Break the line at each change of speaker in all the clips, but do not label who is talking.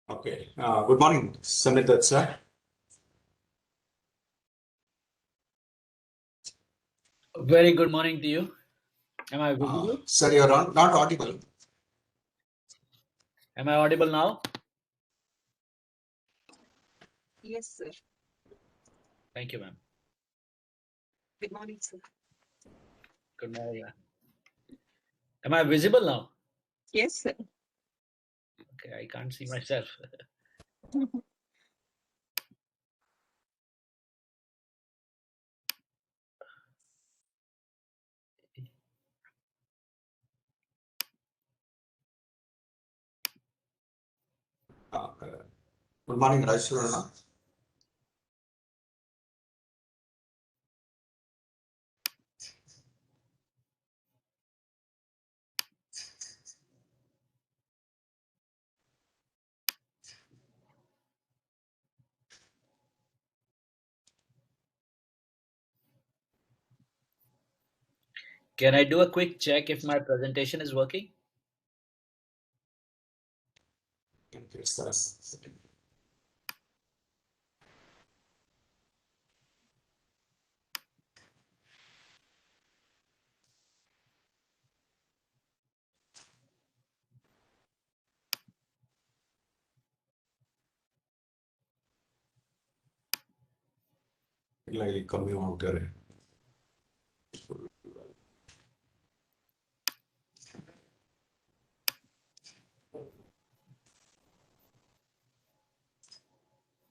Okay. Good morning, Samir, Datt, sir.
Very good morning to you. Am I visible?
Sir, you're not audible.
Am I audible now?
Yes, sir.
Thank you, ma'am.
Good morning, sir.
Good morning. Ma'am. Am I visible now?
Yes, sir.
Okay, I can't see myself.
Good morning, Rajshurana.
Can I do a quick check if my presentation is working?
Yes, sir. Like coming out there.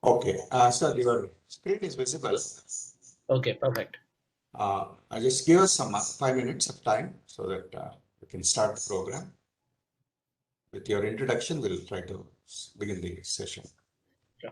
Okay. Sir, your screen is visible.
Okay, perfect.
I just give us some 5 minutes of time so that we can start the program. With your introduction, we'll try to begin the session.
Sure.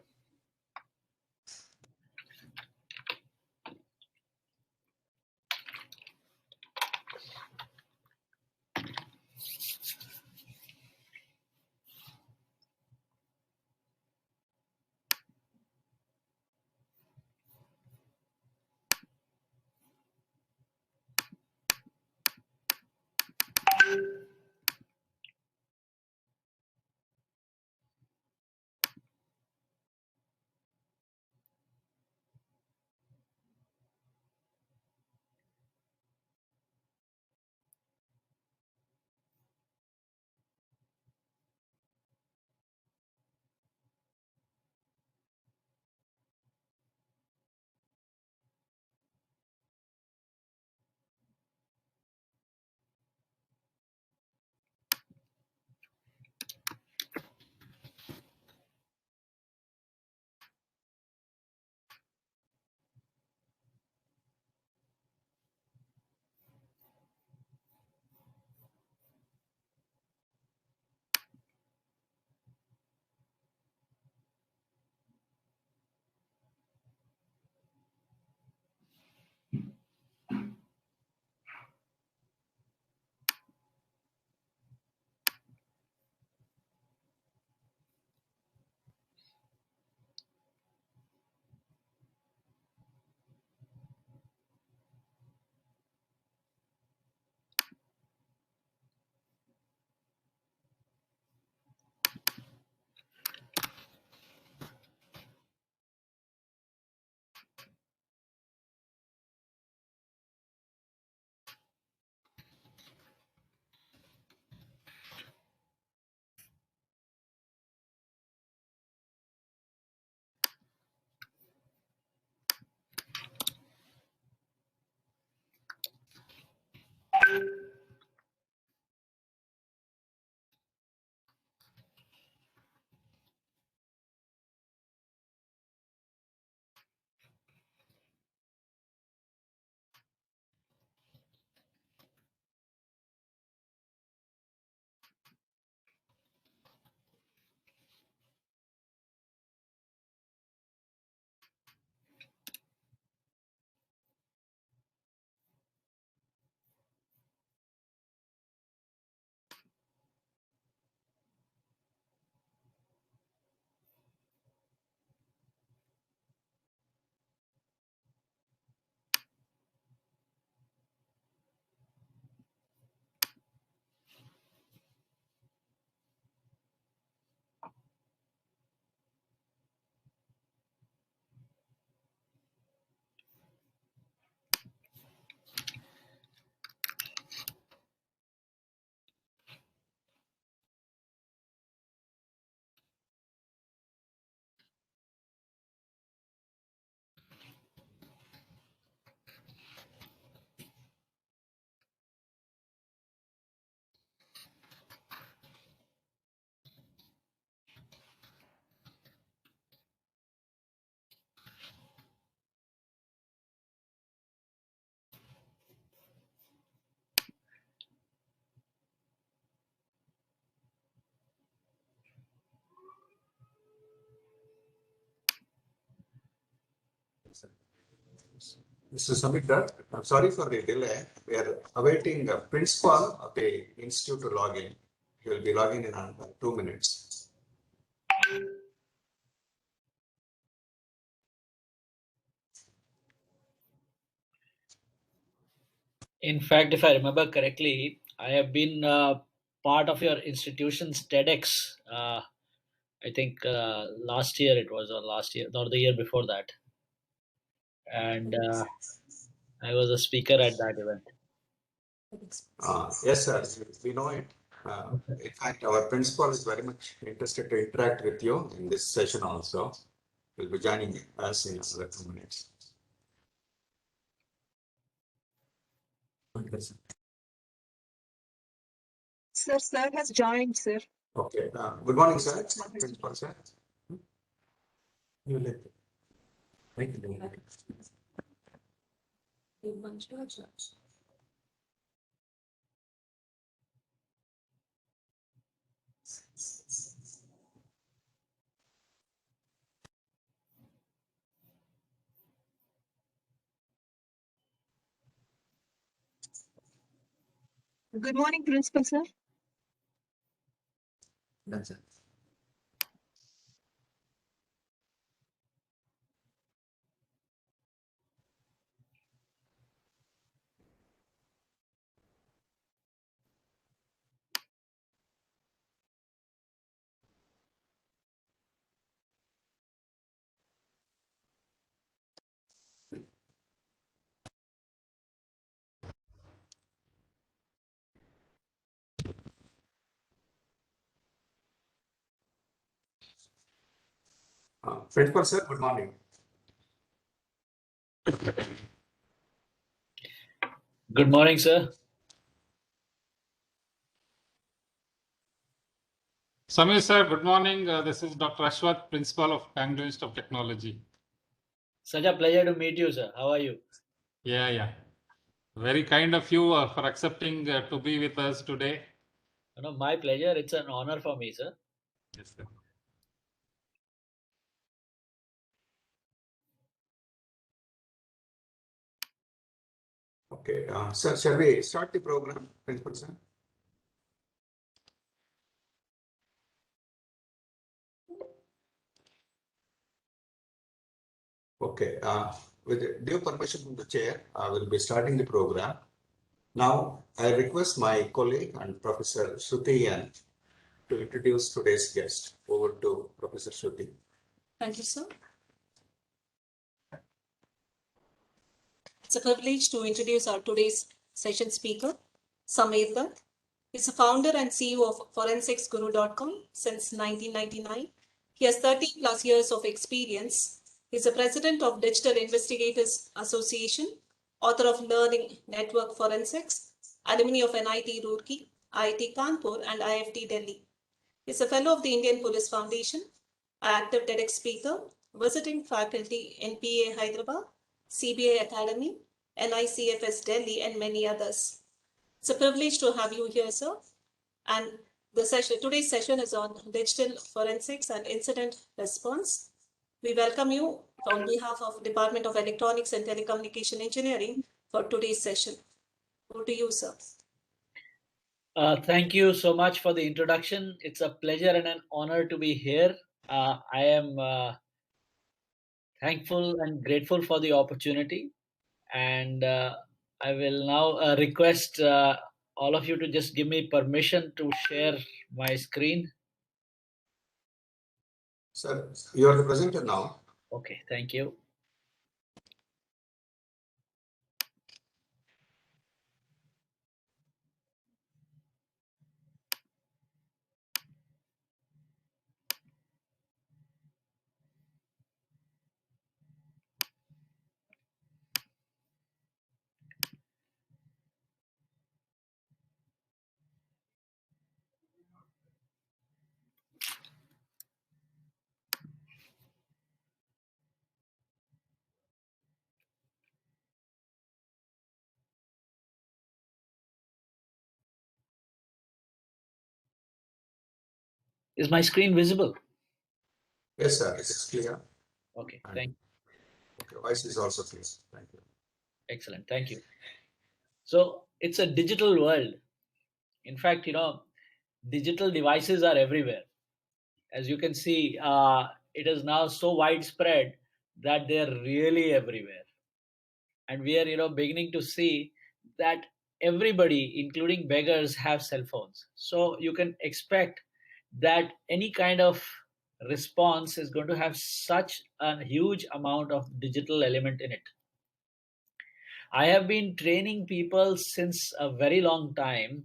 Mr. Samir Datt, I'm sorry for the delay. We are awaiting the principal of the institute to log in. He will be logging in on 2 minutes.
In fact, if I remember correctly, I have been part of your institution's TEDx. I think last year it was, or last year, or the year before that. And I was a speaker at that event.
Yes, sir, we know it. In fact, our principal is very much interested to interact with you in this session also. Will be joining us in another 2 minutes.
Sir has joined, sir.
Okay. Good morning, sir. Principal, sir. You let it. Thank you.
Good morning, Principal, sir.
That's it. Principal, sir, good morning.
Good morning, sir.
Samir sir, good morning. This is Dr. Ashwath, Principal of Bangalore Institute of Technology.
Such a pleasure to meet you, sir. How are you?
Yeah. Very kind of you for accepting to be with us today.
My pleasure. It's an honor for me, sir.
Yes, sir.
Okay, sir, shall we start the program, Principal, sir? Okay, with due permission from the chair, I will be starting the program. Now, I request my colleague and Professor Shruti to introduce today's guest. Over to Professor Shruti.
Thank you, sir. It's a privilege to introduce our today's session speaker, Samir Datt. He's the founder and CEO of forensicsguru.com since 1999. He has 30 plus years of experience. He's the president of Digital Investigators Association, author of Learning Network Forensics, alumni of NIT Roorkee, IIT Kanpur, and IFT Delhi. He's a fellow of the Indian Police Foundation, active TEDx speaker, visiting faculty in PA Hyderabad, CBI Academy, NICFS Delhi, and many others. It's a privilege to have you here, sir. And today's session is on digital forensics and incident response. We welcome you on behalf of Department of Electronics and Telecommunication Engineering for today's session. Over to you, sir.
Thank you so much for the introduction. It's a pleasure and an honor to be here. I am thankful and grateful for the opportunity. And I will now request all of you to just give me permission to share my screen.
Sir, you are the presenter now.
Okay, thank you. Is my screen visible?
Yes, sir, it is clear.
Okay, thank you.
Okay, voice is also clear. Thank you.
Excellent. Thank you. So it's a digital world. In fact, digital devices are everywhere. As you can see, it is now so widespread that they're really everywhere. And we are, beginning to see that everybody, including beggars, have cell phones. So you can expect that any kind of response is going to have such a huge amount of digital element in it. I have been training people since a very long time.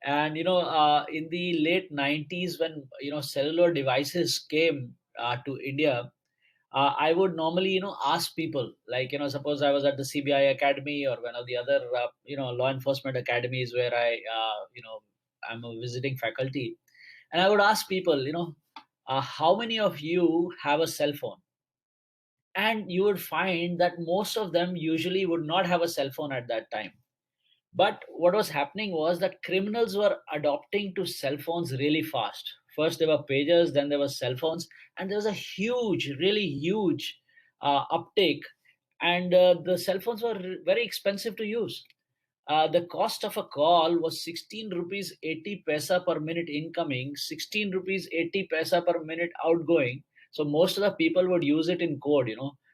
And, in the late 90s, when, cellular devices came to India, I would normally, ask people, like, suppose I was at the CBI Academy or one of the other, law enforcement academies where I'm a visiting faculty. And I would ask people, how many of you have a cell phone? And you would find that most of them usually would not have a cell phone at that time. But what was happening was that criminals were adopting to cell phones really fast. First there were pagers, then there were cell phones, and there was a huge, really huge uptake. And the cell phones were very expensive to use. The cost of a call was 16 rupees 80 paisa per minute incoming, 16 rupees 80 paisa per minute outgoing. So most of the people would use it in code,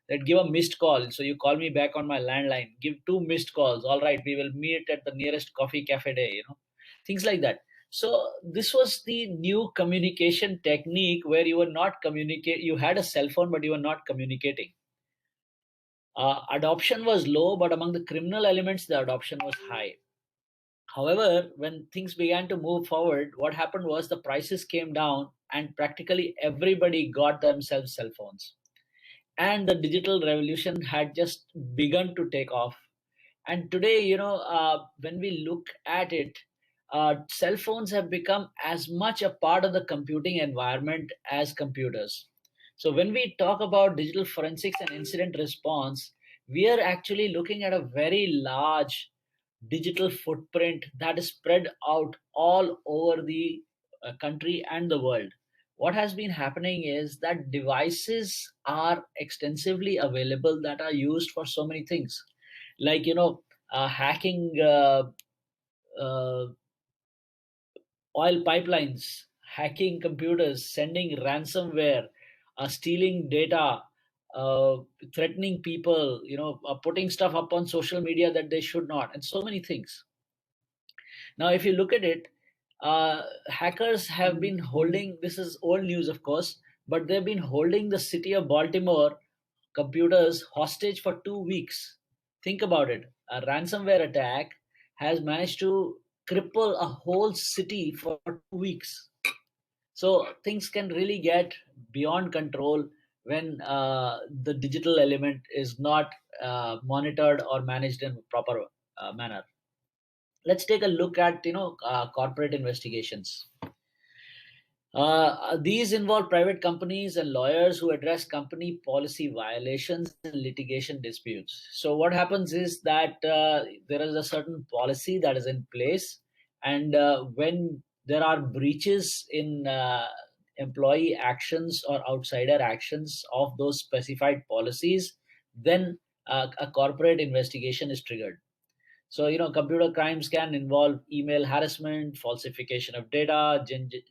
they'd give a missed call. So you call me back on my landline, give 2 missed calls. All right, we will meet at the nearest coffee cafe day, things like that. So this was the new communication technique where you were not you had a cell phone, but you were not communicating. Adoption was low, but among the criminal elements, the adoption was high. However, when things began to move forward, what happened was the prices came down and practically everybody got themselves cell phones. And the digital revolution had just begun to take off. And today, when we look at it, cell phones have become as much a part of the computing environment as computers. So when we talk about digital forensics and incident response, we are actually looking at a very large digital footprint that is spread out all over the country and the world. What has been happening is that devices are extensively available that are used for so many things, like hacking uh, oil pipelines, hacking computers, sending ransomware, stealing data, uh, threatening people, putting stuff up on social media that they should not, and so many things. Now, if you look at it, hackers have been holding, this is old news, of course, but they've been holding the city of Baltimore computers hostage for 2 weeks. Think about it. A ransomware attack has managed to cripple a whole city for 2 weeks. So things can really get beyond control when the digital element is not monitored or managed in proper manner. Let's take a look at corporate investigations. These involve private companies and lawyers who address company policy violations and litigation disputes. So what happens is that there is a certain policy that is in place, and when there are breaches in employee actions or outsider actions of those specified policies, then a corporate investigation is triggered. So, computer crimes can involve email harassment, falsification of data,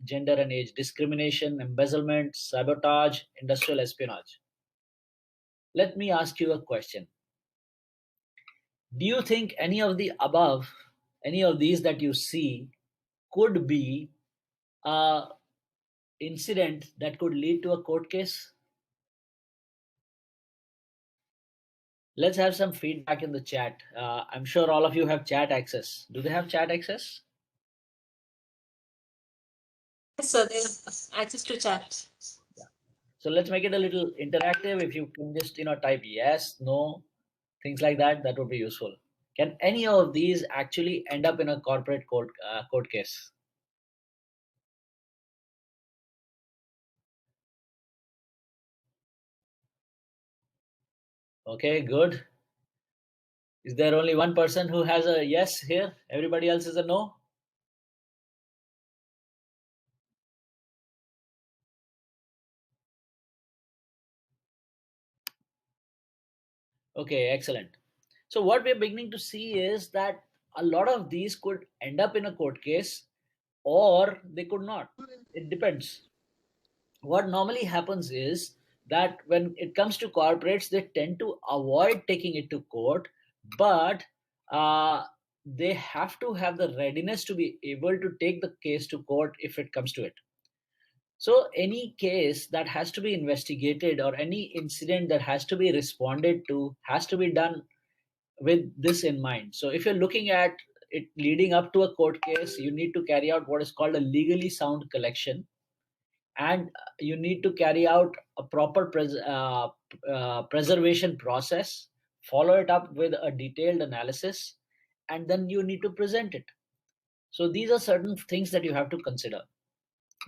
gender and age discrimination, embezzlement, sabotage, industrial espionage. Let me ask you a question. Do you think any of the above, any of these that you see, could be a incident that could lead to a court case? Let's have some feedback in the chat. I'm sure all of you have chat access. Do they have chat access?
Yes, sir, they have access to chat.
So let's make it a little interactive. If you can just type yes, no, things like that, that would be useful. Can any of these actually end up in a corporate court case? Okay, good. Is there only one person who has a yes here? Everybody else is a no? Okay, excellent. So what we're beginning to see is that a lot of these could end up in a court case or they could not. It depends. What normally happens is that when it comes to corporates, they tend to avoid taking it to court, but uh, they have to have the readiness to be able to take the case to court if it comes to it. So any case that has to be investigated or any incident that has to be responded to has to be done with this in mind. So if you're looking at it leading up to a court case, you need to carry out what is called a legally sound collection, and you need to carry out a proper preservation process, follow it up with a detailed analysis, and then you need to present it. So these are certain things that you have to consider.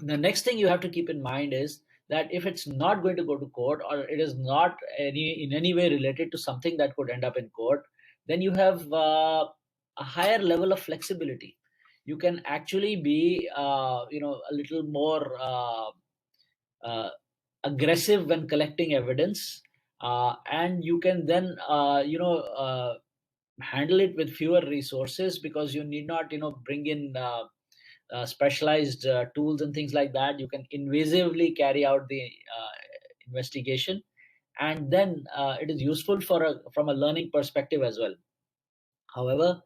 The next thing you have to keep in mind is that if it's not going to go to court or it is not in any way related to something that could end up in court, then you have a higher level of flexibility. You can actually be a little more aggressive when collecting evidence, and you can then handle it with fewer resources, because you need not bring in specialized tools and things like that. You can invasively carry out the investigation, and then it is useful from a learning perspective as well. However,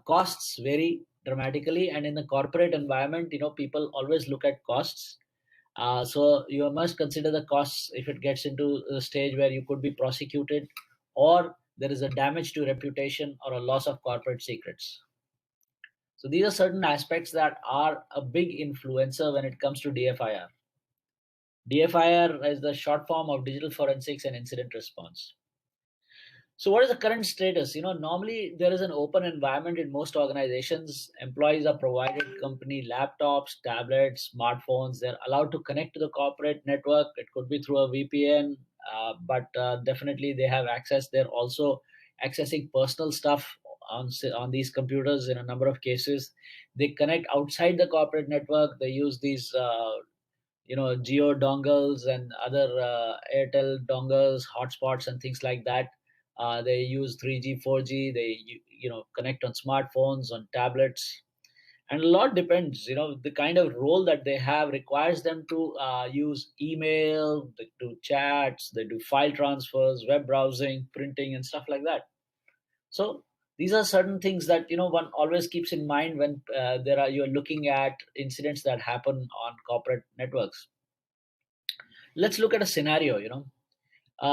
costs vary dramatically, and in the corporate environment, people always look at costs. So you must consider the costs if it gets into the stage where you could be prosecuted, or there is a damage to reputation or a loss of corporate secrets. So these are certain aspects that are a big influencer when it comes to DFIR. DFIR is the short form of Digital Forensics and Incident Response. So what is the current status? Normally there is an open environment in most organizations. Employees are provided company laptops, tablets, smartphones. They're allowed to connect to the corporate network. It could be through a VPN, but definitely they have access. They're also accessing personal stuff on these computers in a number of cases. They connect outside the corporate network. They use these geo dongles and other Airtel dongles, hotspots, and things like that. They use 3G, 4G. They connect on smartphones, on tablets, and a lot depends. The kind of role that they have requires them to use email, they do chats, they do file transfers, web browsing, printing, and stuff like that. So these are certain things that one always keeps in mind when you're looking at incidents that happen on corporate networks. Let's look at a scenario.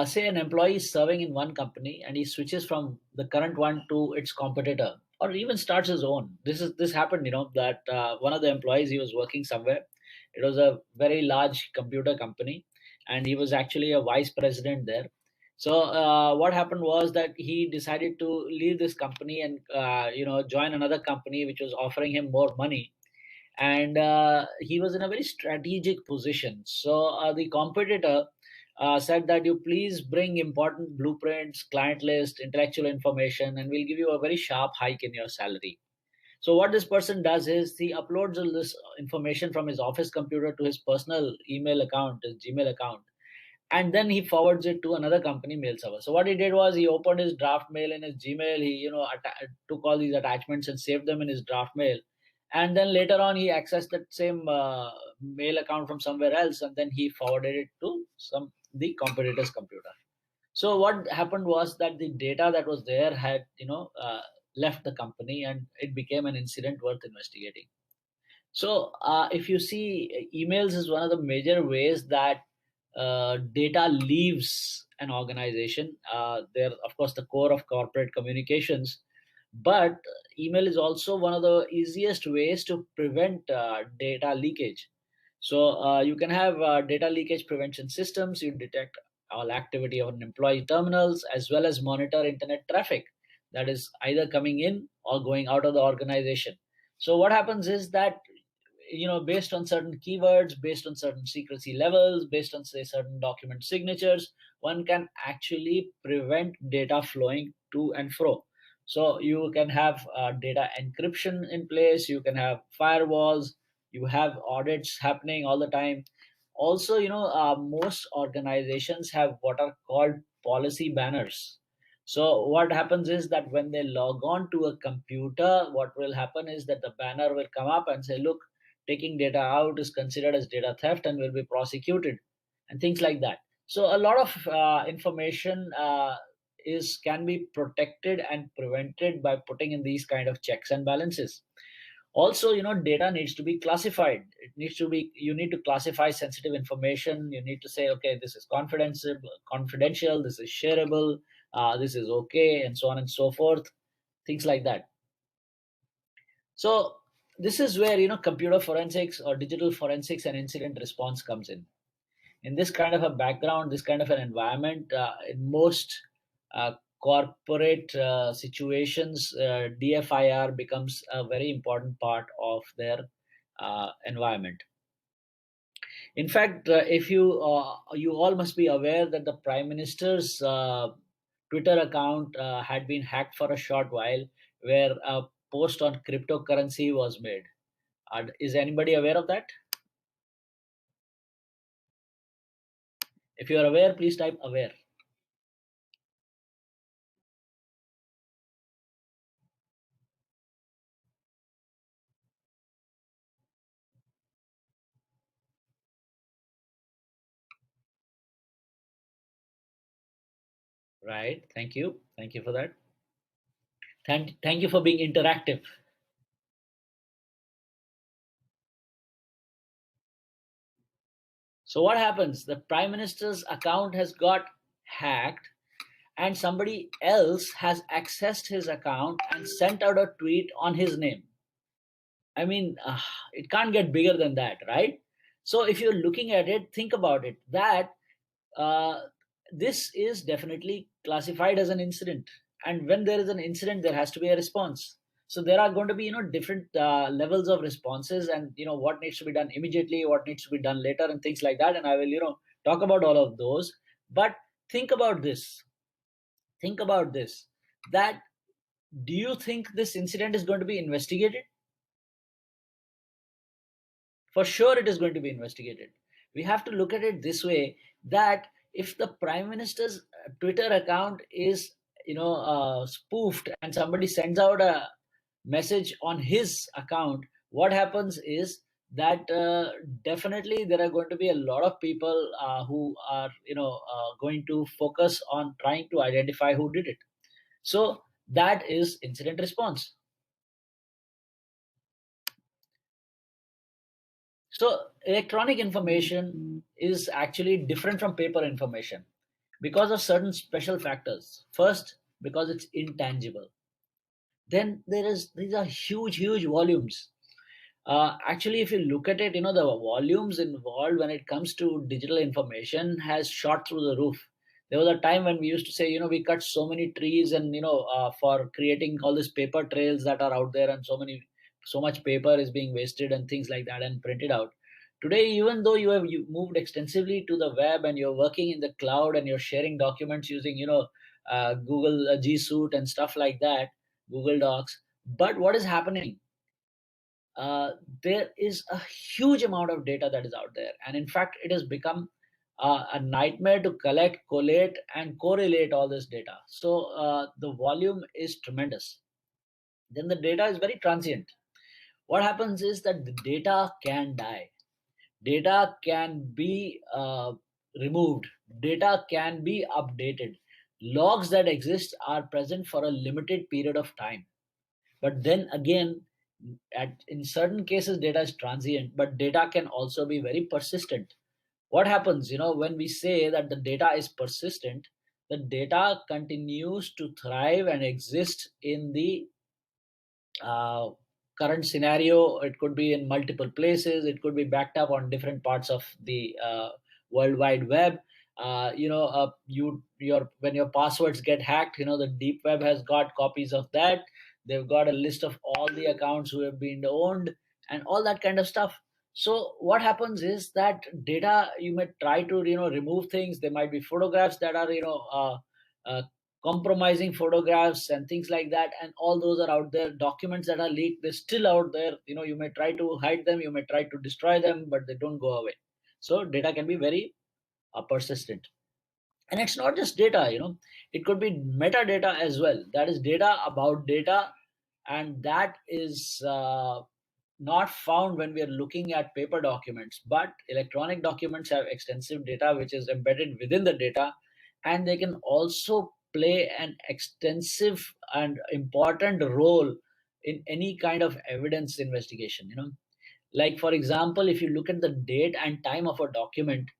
Say an employee is serving in one company and he switches from the current one to its competitor, or even starts his own. This happened. That one of the employees, he was working somewhere. It was a very large computer company, and he was actually a vice president there. So what happened was that he decided to leave this company and join another company which was offering him more money, and he was in a very strategic position. So the competitor said that you please bring important blueprints, client list, intellectual information, and we'll give you a very sharp hike in your salary. So what this person does is he uploads all this information from his office computer to his personal email account, his Gmail account, and then he forwards it to another company mail server. So what he did was he opened his draft mail in his Gmail. He took all these attachments and saved them in his draft mail, and then later on he accessed that same mail account from somewhere else, and then he forwarded it to the competitor's computer. So what happened was that the data that was there had left the company, and it became an incident worth investigating. So if you see, emails is one of the major ways that data leaves an organization. They're, of course, the core of corporate communications, but email is also one of the easiest ways to prevent data leakage. So you can have data leakage prevention systems. You detect all activity on employee terminals, as well as monitor internet traffic that is either coming in or going out of the organization. So what happens is that based on certain keywords, based on certain secrecy levels, based on, say, certain document signatures, one can actually prevent data flowing to and fro. So you can have data encryption in place, you can have firewalls, you have audits happening all the time. Also, most organizations have what are called policy banners. So what happens is that when they log on to a computer, what will happen is that the banner will come up and say, look, taking data out is considered as data theft and will be prosecuted, and things like that. So a lot of information can be protected and prevented by putting in these kind of checks and balances. Also, data needs to be classified. You need to classify sensitive information. You need to say, okay, this is confidential, this is shareable, this is okay, and so on and so forth, things like that. So this is where computer forensics or digital forensics and incident response comes in this kind of a background, this kind of an environment. In most corporate situations, DFIR becomes a very important part of their environment. In fact, if you all must be aware that the Prime Minister's Twitter account had been hacked for a short while, where a post on cryptocurrency was made. Is anybody aware of that? If you are aware, please type aware. Right. Thank you. Thank you for that. Thank you for being interactive. So what happens? The Prime Minister's account has got hacked, and somebody else has accessed his account and sent out a tweet on his name. I mean, it can't get bigger than that, right? So if you're looking at it, think about it, that this is definitely classified as an incident. And when there is an incident, there has to be a response. So there are going to be, different levels of responses, and, what needs to be done immediately, what needs to be done later, and things like that. And I will, talk about all of those. But think about this. Think about this, that do you think this incident is going to be investigated? For sure it is going to be investigated. We have to look at it this way, that if the Prime Minister's Twitter account is spoofed, and somebody sends out a message on his account, what happens is that definitely there are going to be a lot of people who are going to focus on trying to identify who did it. So that is incident response. So electronic information is actually different from paper information because of certain special factors. First, because it's intangible. Then these are huge volumes. Actually, if you look at it, the volumes involved when it comes to digital information has shot through the roof. There was a time when we used to say, we cut so many trees, and for creating all these paper trails that are out there, and so much paper is being wasted and things like that and printed out. Today, even though you have moved extensively to the web and you're working in the cloud and you're sharing documents using Google G Suite and stuff like that, Google Docs, but what is happening? There is a huge amount of data that is out there, and in fact it has become a nightmare to collect, collate, and correlate all this data. So the volume is tremendous. Then the data is very transient. What happens is that the data can die, data can be removed, data can be updated. Logs that exist are present for a limited period of time, but then again, in certain cases data is transient, but data can also be very persistent. What happens, when we say that the data is persistent, the data continues to thrive and exist in the current scenario. It could be in multiple places, it could be backed up on different parts of the World Wide Web. When your passwords get hacked, the deep web has got copies of that. They've got a list of all the accounts who have been owned and all that kind of stuff. So what happens is that data, you may try to remove things. There might be photographs that are compromising photographs and things like that, and all those are out there. Documents that are leaked, they're still out there. You may try to hide them, you may try to destroy them, but they don't go away. So data can be very persistent. And it's not just data, it could be metadata as well. That is data about data, and that is not found when we are looking at paper documents. But electronic documents have extensive data which is embedded within the data, and they can also play an extensive and important role in any kind of evidence investigation. Like, for example, if you look at the date and time of a document,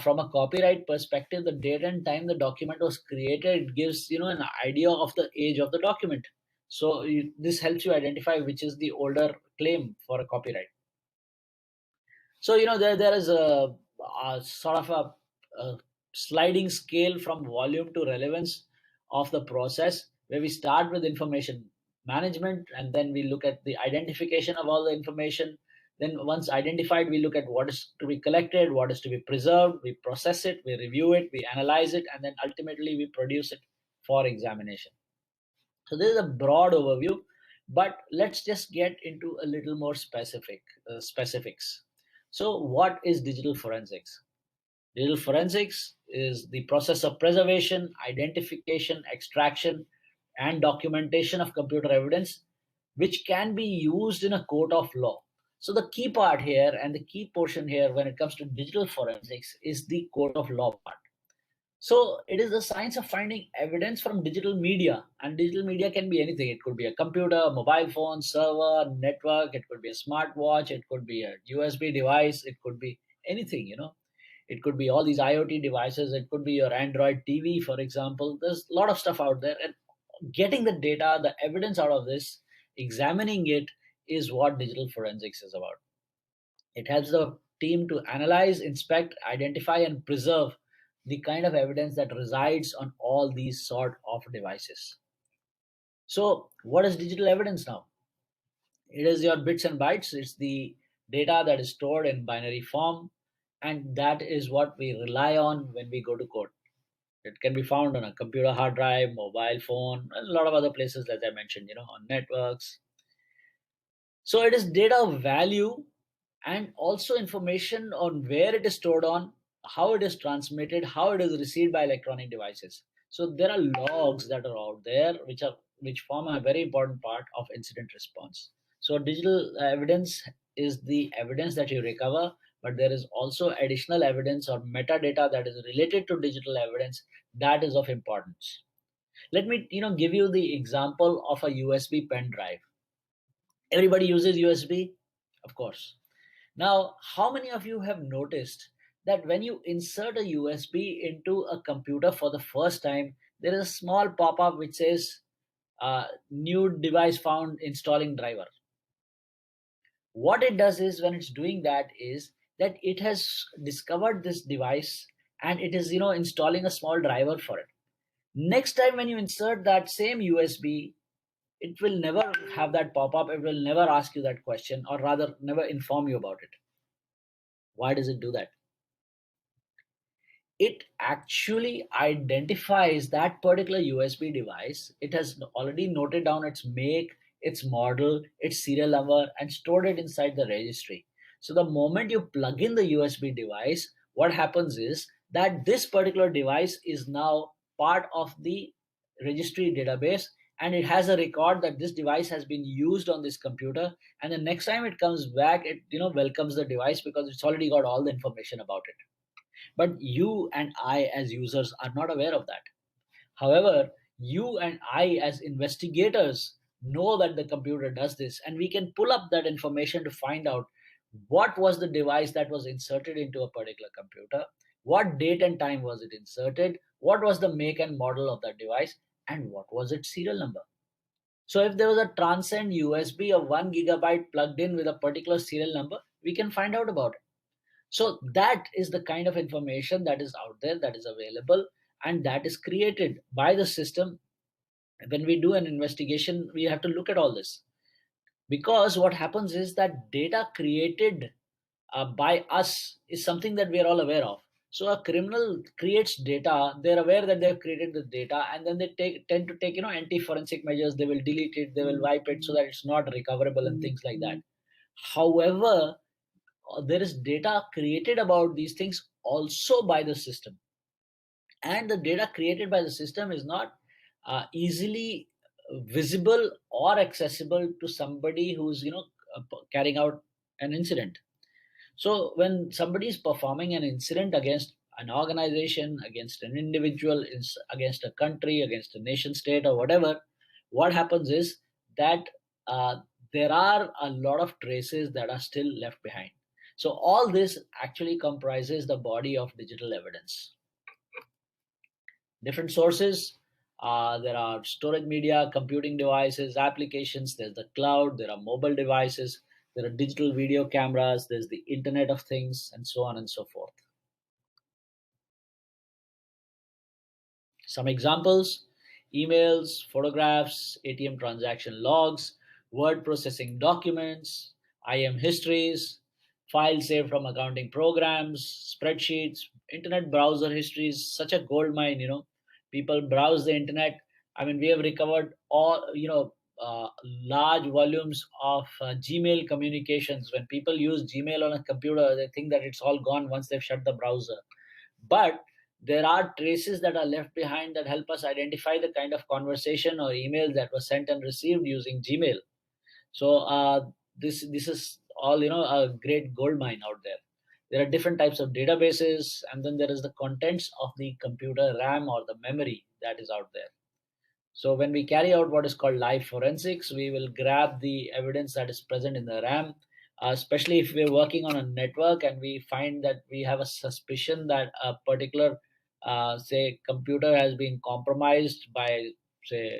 from a copyright perspective, the date and time the document was created gives an idea of the age of the document. So this helps you identify which is the older claim for a copyright. So there is a sort of a sliding scale from volume to relevance of the process, where we start with information management, and then we look at the identification of all the information. Then once identified, we look at what is to be collected, what is to be preserved, we process it, we review it, we analyze it, and then ultimately we produce it for examination. So this is a broad overview, but let's just get into a little more specifics. So what is digital forensics? Digital forensics is the process of preservation, identification, extraction, and documentation of computer evidence, which can be used in a court of law. So the key part here and the key portion here when it comes to digital forensics is the court of law part. So it is the science of finding evidence from digital media, and digital media can be anything. It could be a computer, mobile phone, server, network. It could be a smartwatch. It could be a USB device. It could be anything, It could be all these IoT devices. It could be your Android TV, for example. There's a lot of stuff out there, and getting the data, the evidence out of this, examining it is what digital forensics is about. It helps the team to analyze, inspect, identify, and preserve the kind of evidence that resides on all these sort of devices. So what is digital evidence now? It is your bits and bytes. It's the data that is stored in binary form, and that is what we rely on when we go to court. It can be found on a computer hard drive, mobile phone, and a lot of other places, as I mentioned, on networks. So it is data of value, and also information on where it is stored on, how it is transmitted, how it is received by electronic devices. So there are logs that are out there which form a very important part of incident response. So digital evidence is the evidence that you recover, but there is also additional evidence or metadata that is related to digital evidence that is of importance. Let me give you the example of a USB pen drive. Everybody uses USB, of course. Now, how many of you have noticed that when you insert a USB into a computer for the first time, there is a small pop-up which says, new device found, installing driver. What it does is, when it's doing that, is that it has discovered this device and it is installing a small driver for it. Next time when you insert that same USB, it will never have that pop-up. It will never ask you that question, or rather never inform you about it. Why does it do that? It actually identifies that particular USB device. It has already noted down its make, its model, its serial number, and stored it inside the registry. So the moment you plug in the USB device, what happens is that this particular device is now part of the registry database, and it has a record that this device has been used on this computer, and the next time it comes back, it welcomes the device because it's already got all the information about it. But you and I as users are not aware of that. However, you and I as investigators know that the computer does this, and we can pull up that information to find out what was the device that was inserted into a particular computer, what date and time was it inserted, what was the make and model of that device, and what was its serial number. So if there was a transcend USB of 1 gigabyte plugged in with a particular serial number, we can find out about it. So that is the kind of information that is out there, that is available, and that is created by the system. When we do an investigation, we have to look at all this, because what happens is that data created by us is something that we are all aware of. So a criminal creates data, they're aware that they've created the data, and then they tend to take anti-forensic measures. They will delete it, they will wipe it so that it's not recoverable and things like that. However, there is data created about these things also by the system. and the data created by the system is not easily visible or accessible to somebody who's carrying out an incident. So when somebody is performing an incident against an organization, against an individual, against a country, against a nation state or whatever, what happens is that there are a lot of traces that are still left behind. So all this actually comprises the body of digital evidence. Different sources. There are storage media, computing devices, applications, there's the cloud, there are mobile devices, there are digital video cameras, there's the Internet of Things, and so on and so forth. Some examples: emails, photographs, ATM transaction logs, word processing documents, IM histories, files saved from accounting programs, spreadsheets, internet browser histories, such a gold mine, people browse the internet. I mean, we have recovered all, large volumes of Gmail communications. When people use Gmail on a computer, they think that it's all gone once they've shut the browser. But there are traces that are left behind that help us identify the kind of conversation or email that was sent and received using Gmail. So this is all a great gold mine out there. There are different types of databases, and then there is the contents of the computer RAM or the memory that is out there. So when we carry out what is called live forensics, we will grab the evidence that is present in the RAM, especially if we're working on a network and we find that we have a suspicion that a particular, say, computer has been compromised by, say,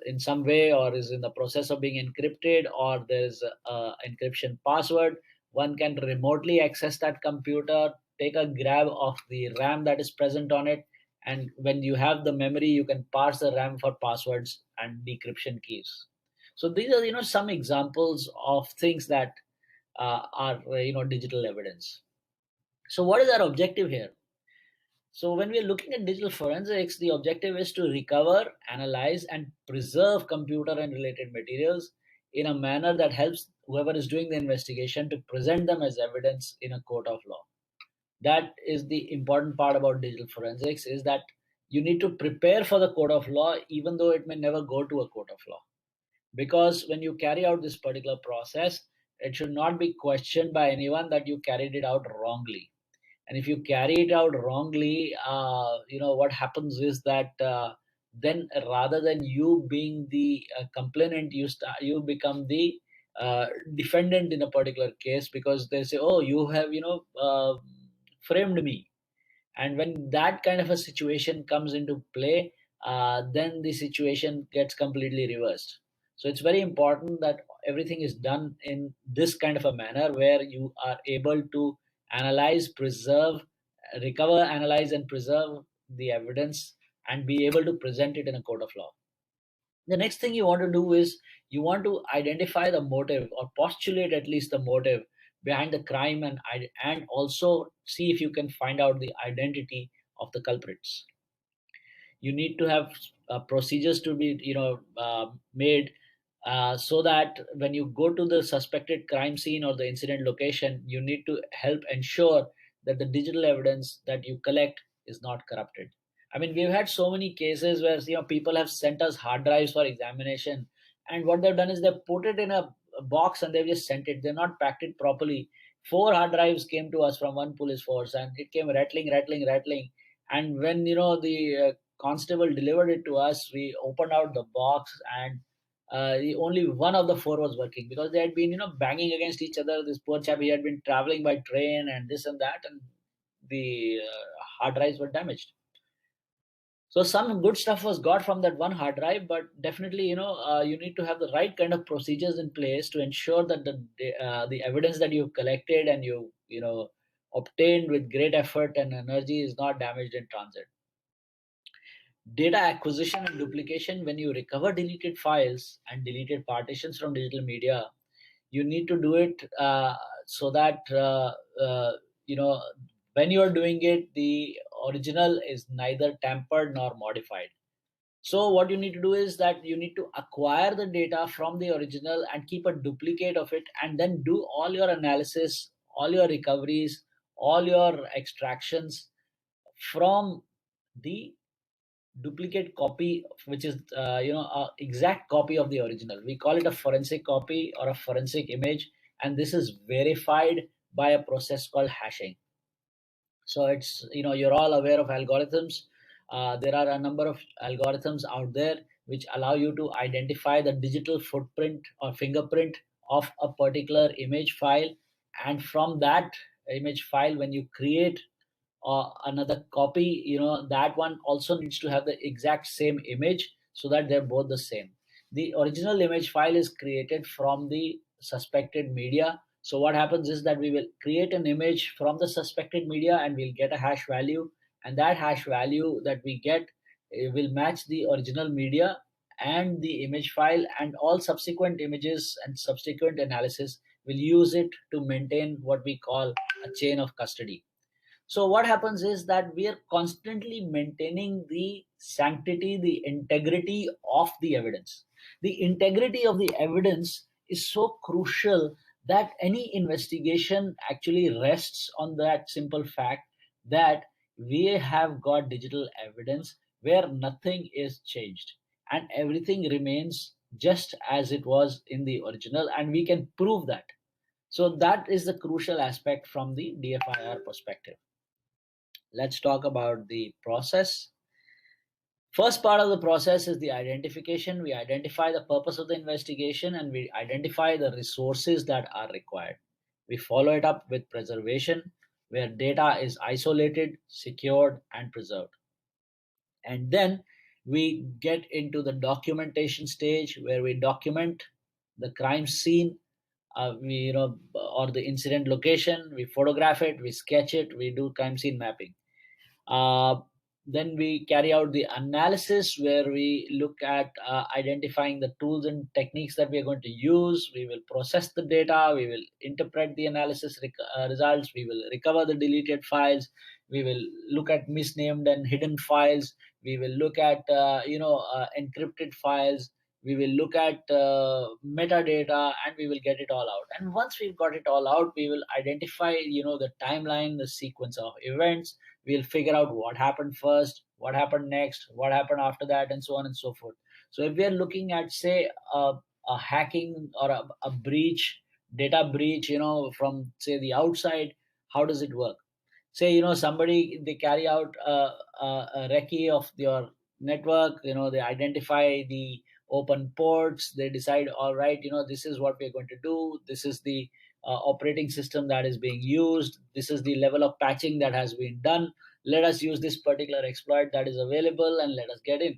in some way, or is in the process of being encrypted, or there's a encryption password. One can remotely access that computer, take a grab of the RAM that is present on it, and when you have the memory, you can parse the RAM for passwords and decryption keys. So these are some examples of things that are digital evidence. So what is our objective here? So when we are looking at digital forensics, the objective is to recover, analyze, and preserve computer and related materials in a manner that helps whoever is doing the investigation to present them as evidence in a court of law. That is the important part about digital forensics, is that you need to prepare for the court of law, even though it may never go to a court of law. Because when you carry out this particular process, it should not be questioned by anyone that you carried it out wrongly. And if you carry it out wrongly, what happens is that then rather than you being the complainant, you become the defendant in a particular case, because they say, oh, you have framed me. And when that kind of a situation comes into play, then the situation gets completely reversed. So it's very important that everything is done in this kind of a manner where you are able to analyze, preserve, recover, analyze, and preserve the evidence and be able to present it in a court of law. The next thing you want to do is you want to identify the motive, or postulate at least the motive behind the crime, and also see if you can find out the identity of the culprits. You need to have procedures to be made so that when you go to the suspected crime scene or the incident location, you need to help ensure that the digital evidence that you collect is not corrupted. I mean, we've had so many cases where people have sent us hard drives for examination, and what they've done is they've put it in a box and they've just sent it. They've not packed it properly. 4 hard drives came to us from one police force, and it came rattling. And when the constable delivered it to us, we opened out the box, and only one of the 4 was working, because they had been banging against each other. This poor chap, he had been traveling by train and this and that, and the hard drives were damaged. So some good stuff was got from that one hard drive, but definitely you need to have the right kind of procedures in place to ensure that the evidence that you've collected and you obtained with great effort and energy is not damaged in transit. Data acquisition and duplication: when you recover deleted files and deleted partitions from digital media, you need to do it so that when you are doing it, the original is neither tampered nor modified. So what you need to do is that you need to acquire the data from the original and keep a duplicate of it, and then do all your analysis, all your recoveries, all your extractions from the duplicate copy, which is a exact copy of the original. We call it a forensic copy or a forensic image, and this is verified by a process called hashing. So it's, you're all aware of algorithms. There are a number of algorithms out there which allow you to identify the digital footprint or fingerprint of a particular image file, and from that image file, when you create another copy, that one also needs to have the exact same image, so that they're both the same. The original image file is created from the suspected media. So what happens is that we will create an image from the suspected media, and we'll get a hash value, and that hash value that we get will match the original media and the image file, and all subsequent images and subsequent analysis will use it to maintain what we call a chain of custody. So what happens is that we are constantly maintaining the sanctity, the integrity of the evidence. The integrity of the evidence is so crucial that any investigation actually rests on that simple fact that we have got digital evidence where nothing is changed and everything remains just as it was in the original, and we can prove that. So that is the crucial aspect from the DFIR perspective. Let's talk about the process. First part of the process is the identification. We identify the purpose of the investigation, and we identify the resources that are required. We follow it up with preservation, where data is isolated, secured, and preserved. And then we get into the documentation stage, where we document the crime scene, or the incident location. We photograph it, we sketch it, we do crime scene mapping. Then we carry out the analysis, where we look at identifying the tools and techniques that we are going to use. We will process the data, we will interpret the analysis results, we will recover the deleted files, we will look at misnamed and hidden files, we will look at encrypted files, we will look at metadata, and we will get it all out. And once we've got it all out, we will identify the timeline, the sequence of events. We'll figure out what happened first, what happened next, what happened after that, and so on and so forth. So if we are looking at, say, a hacking or a breach, data breach, from, say, the outside, how does it work? Say, somebody, they carry out a recce of your network, they identify the open ports, they decide, all right, this is what we're going to do, this is the operating system that is being used, this is the level of patching that has been done, let us use this particular exploit that is available and let us get in.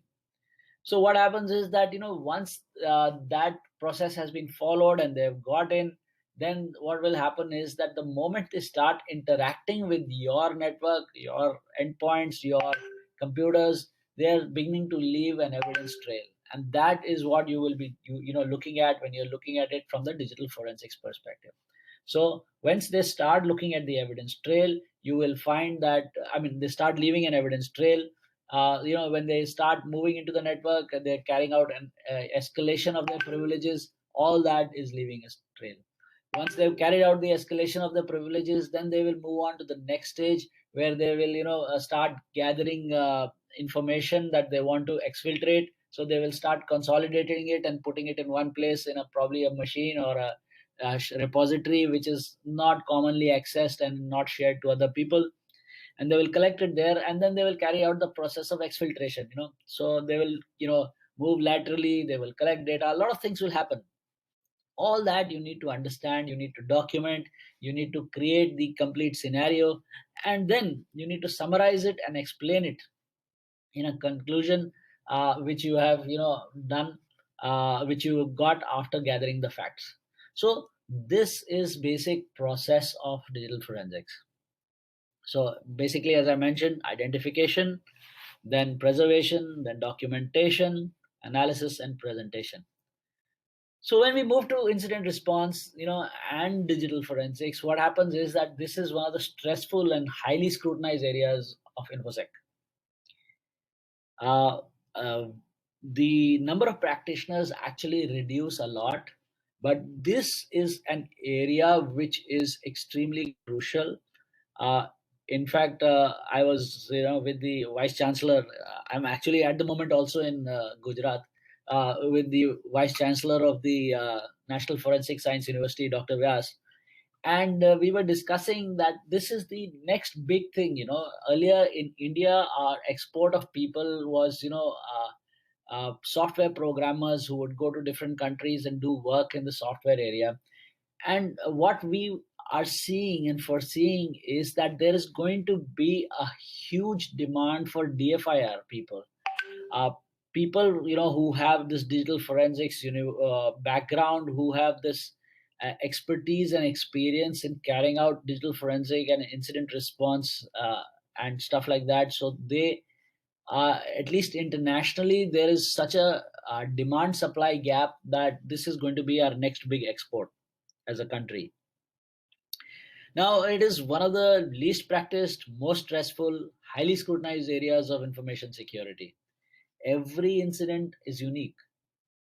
So what happens is that once that process has been followed and they've got in, then what will happen is that the moment they start interacting with your network, your endpoints, your computers, they're beginning to leave an evidence trail. And that is what you will be looking at when you're looking at it from the digital forensics perspective. So once they start looking at the evidence trail, you will find that, they start leaving an evidence trail. When they start moving into the network, they're carrying out an escalation of their privileges, all that is leaving a trail. Once they've carried out the escalation of the privileges, then they will move on to the next stage, where they will start gathering information that they want to exfiltrate. So they will start consolidating it and putting it in one place, in probably a machine or a repository which is not commonly accessed and not shared to other people, and they will collect it there, and then they will carry out the process of exfiltration. So they will move laterally, they will collect data, a lot of things will happen. All that you need to understand, you need to document, you need to create the complete scenario, and then you need to summarize it and explain it in a conclusion which you have done, which you got after gathering the facts. So this is basic process of digital forensics. So basically, as I mentioned, identification, then preservation, then documentation, analysis, and presentation. So when we move to incident response, and digital forensics, what happens is that this is one of the stressful and highly scrutinized areas of InfoSec. The number of practitioners actually reduce a lot, but this is an area which is extremely crucial. in fact, I was, with the Vice Chancellor. I'm actually at the moment also in Gujarat with the Vice Chancellor of the National Forensic Science University, Dr. Vyas. And we were discussing that this is the next big thing. Earlier in India, our export of people was, software programmers who would go to different countries and do work in the software area. And what we are seeing and foreseeing is that there is going to be a huge demand for DFIR people. People, who have this digital forensics, background, who have this expertise and experience in carrying out digital forensic and incident response and stuff like that. So they, at least internationally, there is such a demand supply gap that this is going to be our next big export as a country. Now, it is one of the least practiced, most stressful, highly scrutinized areas of information security. Every incident is unique.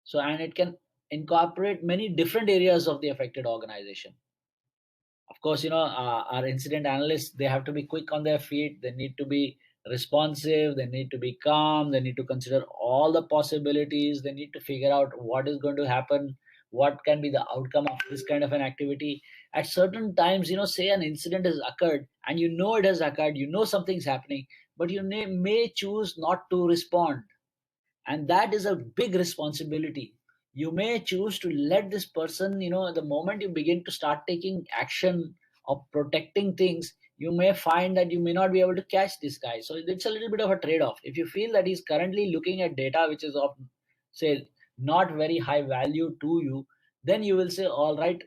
So, and it can incorporate many different areas of the affected organization. Of course, our incident analysts, they have to be quick on their feet. They need to be responsive. They need to be calm. They need to consider all the possibilities. They need to figure out what is going to happen, what can be the outcome of this kind of an activity. At certain times, say an incident has occurred and it has occurred, something's happening, but you may choose not to respond. And that is a big responsibility. You may choose to let this person, the moment you begin to start taking action of protecting things, you may find that you may not be able to catch this guy. So it's a little bit of a trade-off. If you feel that he's currently looking at data which is of, say, not very high value to you, then you will say, all right,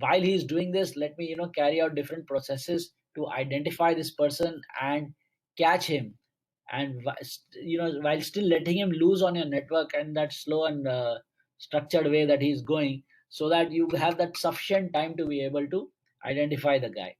while he's doing this, let me, carry out different processes to identify this person and catch him, and while still letting him loose on your network and that slow and structured way that he's going, so that you have that sufficient time to be able to identify the guy.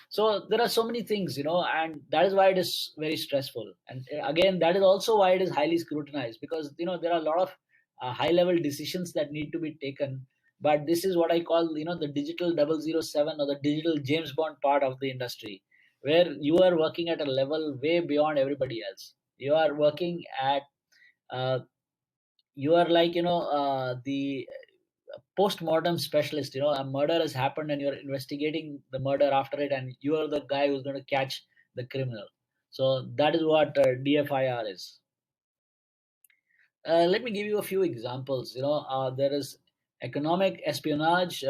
So there are so many things, and that is why it is very stressful. And again, that is also why it is highly scrutinized, because there are a lot of high level decisions that need to be taken. But this is what I call, the digital 007 or the digital James Bond part of the industry, where you are working at a level way beyond everybody else. You are working at, you are like, the post-mortem specialist. A murder has happened and you're investigating the murder after it, and you are the guy who's going to catch the criminal. So that is what DFIR is. Let me give you a few examples. There is economic espionage,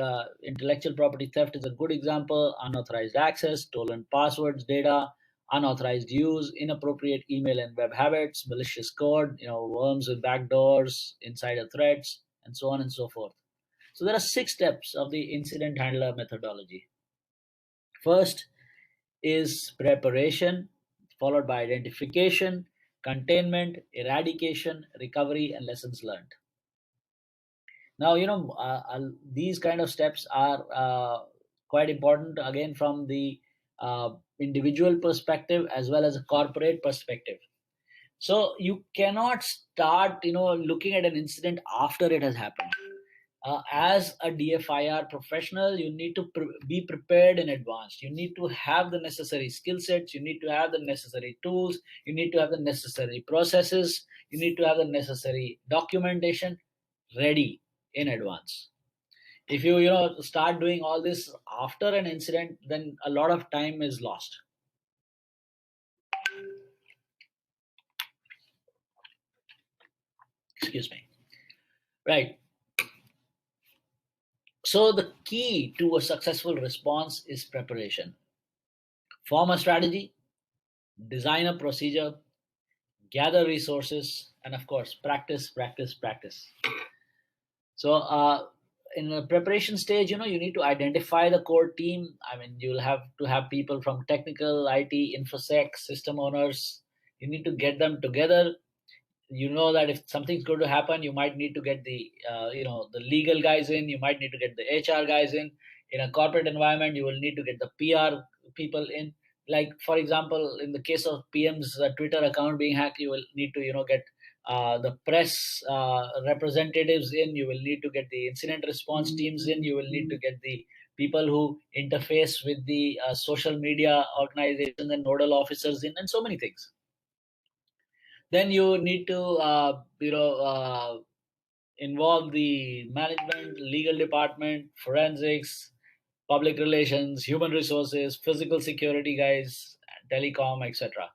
intellectual property theft is a good example, unauthorized access, stolen passwords, data, unauthorized use, inappropriate email and web habits, malicious code, worms with backdoors, insider threats, and so on and so forth. So there are 6 steps of the incident handler methodology. First is preparation, followed by identification, containment, eradication, recovery, and lessons learned. Now, these kind of steps are quite important, again, from the individual perspective as well as a corporate perspective. So you cannot start, looking at an incident after it has happened. As a DFIR professional, you need to be prepared in advance. You need to have the necessary skill sets. You need to have the necessary tools. You need to have the necessary processes. You need to have the necessary documentation ready in advance. If you, start doing all this after an incident, then a lot of time is lost. Excuse me. Right. So the key to a successful response is preparation. Form a strategy, design a procedure, gather resources, and of course, practice. So in the preparation stage, you need to identify the core team. I mean, you'll have to have people from technical, IT, InfoSec, system owners. You need to get them together. That if something's going to happen, you might need to get the the legal guys in. You might need to get the HR guys in. In a corporate environment, you will need to get the PR people in. Like, for example, in the case of PM's Twitter account being hacked, you will need to get the press representatives in. You will need to get the incident response teams in. You will need to get the people who interface with the social media organizations and nodal officers and so many things. Then you need to involve the management, legal department, forensics, public relations, human resources, physical security guys, telecom, etc.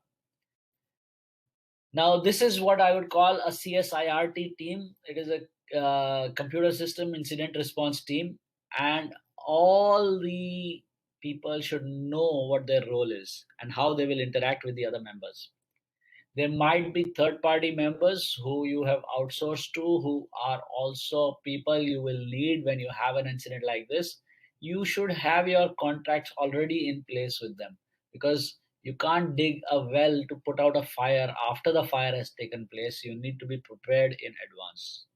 Now, this is what I would call a CSIRT team. It is a computer system incident response team, and all the people should know what their role is and how they will interact with the other members. There might be third-party members who you have outsourced to, who are also people you will need when you have an incident like this. You should have your contracts already in place with them, because you can't dig a well to put out a fire after the fire has taken place. You need to be prepared in advance.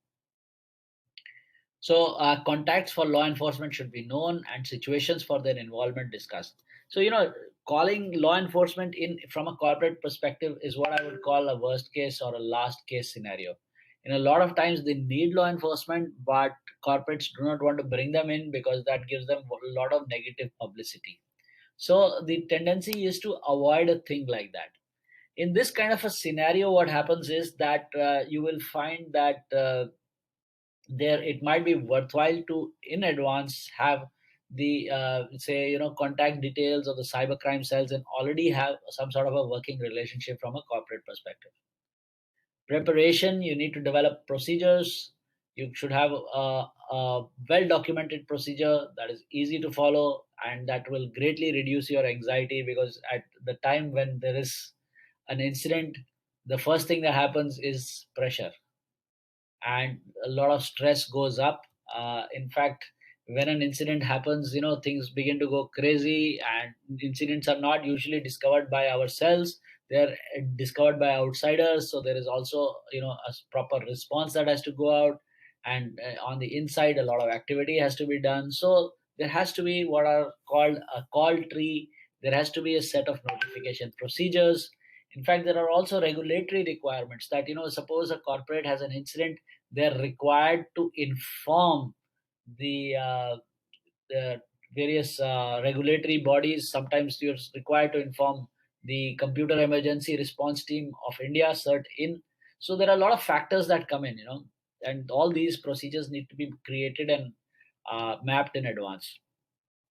So contacts for law enforcement should be known and situations for their involvement discussed. So, calling law enforcement in from a corporate perspective is what I would call a worst case or a last case scenario. A lot of times they need law enforcement, but corporates do not want to bring them in because that gives them a lot of negative publicity. So the tendency is to avoid a thing like that. In this kind of a scenario, what happens is that you will find that there it might be worthwhile to in advance have the contact details of the cybercrime cells and already have some sort of a working relationship from a corporate perspective. Preparation, you need to develop procedures. You should have a well documented procedure that is easy to follow, and that will greatly reduce your anxiety, because at the time when there is an incident, the first thing that happens is pressure, and a lot of stress goes up. In fact, when an incident happens, things begin to go crazy, and incidents are not usually discovered by ourselves. They're discovered by outsiders. So there is also, a proper response that has to go out, and on the inside, a lot of activity has to be done. So there has to be what are called a call tree. There has to be a set of notification procedures. In fact, there are also regulatory requirements that, suppose a corporate has an incident, they're required to inform the various regulatory bodies. Sometimes you're required to inform the Computer Emergency Response Team of India, Csirt in. So there are a lot of factors that come in, and all these procedures need to be created and mapped in advance.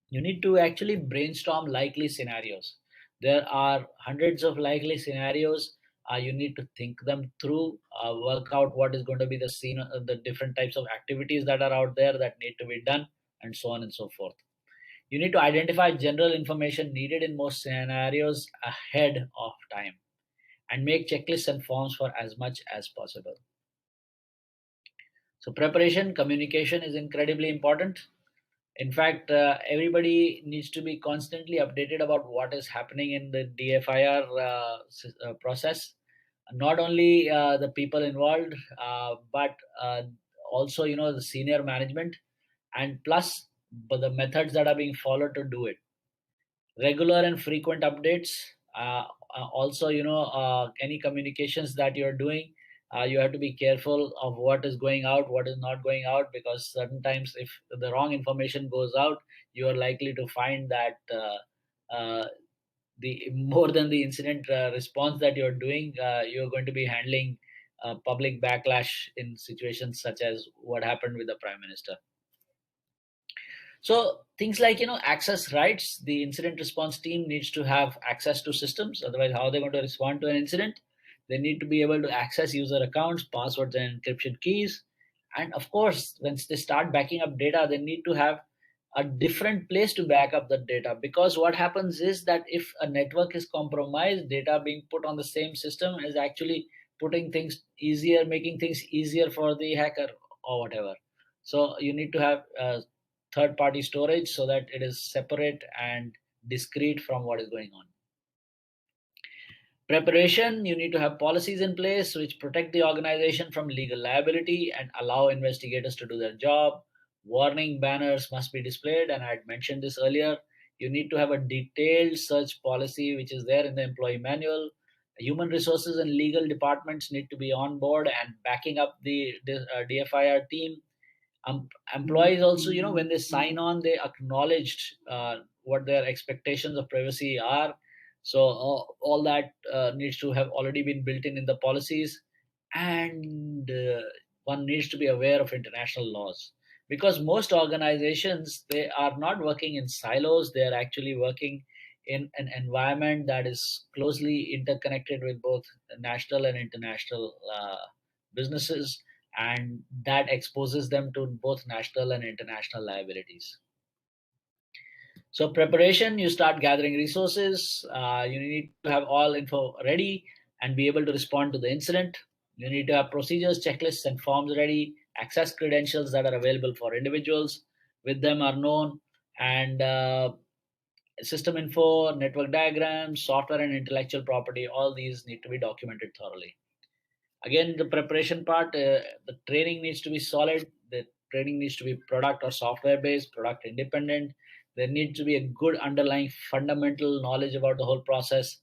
You need to actually brainstorm likely scenarios. There are hundreds of likely scenarios. You need to think them through, work out what is going to be the scene, the different types of activities that are out there that need to be done, and so on and so forth. You need to identify general information needed in most scenarios ahead of time, and make checklists and forms for as much as possible. So preparation, communication is incredibly important. In fact, everybody needs to be constantly updated about what is happening in the DFIR process. Not only the people involved, but also, the senior management, and plus the methods that are being followed to do it. Regular and frequent updates. Also, any communications that you're doing, you have to be careful of what is going out, what is not going out, because certain times if the wrong information goes out, you are likely to find that the more than the incident response that you're doing, you're going to be handling public backlash in situations such as what happened with the Prime Minister. So things like, access rights. The incident response team needs to have access to systems. Otherwise, how are they going to respond to an incident? They need to be able to access user accounts, passwords, and encryption keys. And of course, once they start backing up data, they need to have a different place to back up the data. Because what happens is that if a network is compromised, data being put on the same system is actually putting things easier, making things easier for the hacker or whatever. So you need to have third-party storage so that it is separate and discrete from what is going on. Preparation, you need to have policies in place which protect the organization from legal liability and allow investigators to do their job. Warning banners must be displayed, and I had mentioned this earlier. You need to have a detailed search policy which is there in the employee manual. Human resources and legal departments need to be on board and backing up the DFIR team. Employees also, when they sign on, they acknowledged what their expectations of privacy are. So all that needs to have already been built in the policies. And one needs to be aware of international laws, because most organizations, they are not working in silos. They are actually working in an environment that is closely interconnected with both national and international businesses, and that exposes them to both national and international liabilities. So preparation, you start gathering resources. You need to have all info ready and be able to respond to the incident. You need to have procedures, checklists, and forms ready. Access credentials that are available for individuals with them are known, and system info, network diagrams, software and intellectual property, all these need to be documented thoroughly. Again, the preparation part, the training needs to be solid. The training needs to be product or software based, product independent. There needs to be a good underlying fundamental knowledge about the whole process.